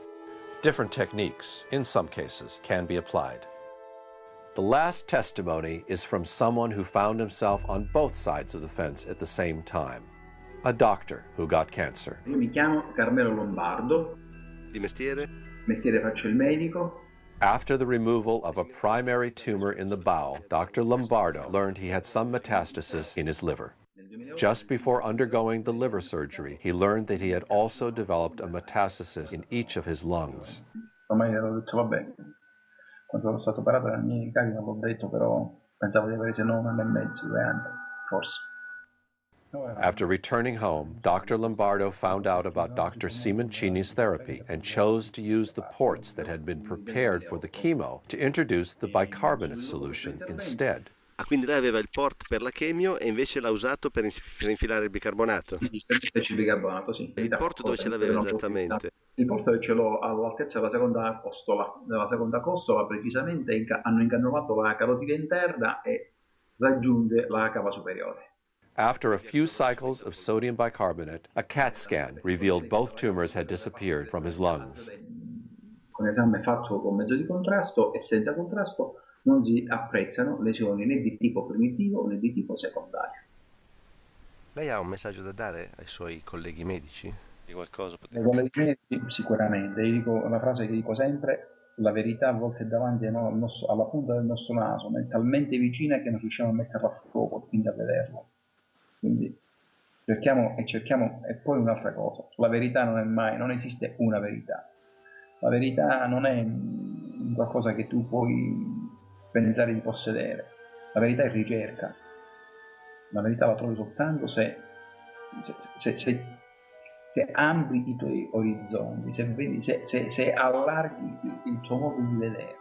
Different techniques, in some cases, can be applied. The last testimony is from someone who found himself on both sides of the fence at the same time. A doctor who got cancer. Io mi chiamo Carmelo Lombardo. Di mestiere? Mestiere faccio il medico. After the removal of a primary tumor in the bowel, Dr. Lombardo learned he had some metastasis in his liver. Just before undergoing the liver surgery, he learned that he had also developed a metastasis in each of his lungs. Ormai avevo detto, vabbè, quando sono stato operato dai miei cari non l'ho detto, però pensavo di avere se no 1 anno e mezzo, 2 anni, forse. After returning home, Dr. Lombardo found out about Dr. Simoncini's therapy and chose to use the ports that had been prepared for the chemo to introduce the bicarbonate solution instead. Quindi lei aveva il port per la chemio e invece l'ha usato per infilare il bicarbonato? Sì, il bicarbonato, sì. Il port dove ce l'aveva esattamente? Il port ce l'ho all'altezza della seconda costola, precisamente hanno incanalato la carotide interna e raggiunge la cava superiore. After a few cycles of sodium bicarbonate, a CAT scan revealed both tumors had disappeared from his lungs. Con esame fatto con mezzo di contrasto e senza contrasto non si apprezzano lesioni né di tipo primitivo né di tipo secondario. Lei ha un messaggio da dare ai suoi colleghi medici? Di qualcosa? Ai colleghi medici sicuramente, io dico una frase che dico sempre: la verità a volte è davanti alla punta del nostro naso, ma è talmente vicina che non riusciamo a metterla a fuoco, quindi a vederla. Quindi cerchiamo, e poi un'altra cosa, la verità non esiste una verità. La verità non è qualcosa che tu puoi pensare di possedere. La verità è ricerca. La verità la trovi soltanto se ampli i tuoi orizzonti, se allarghi il tuo modo di vedere.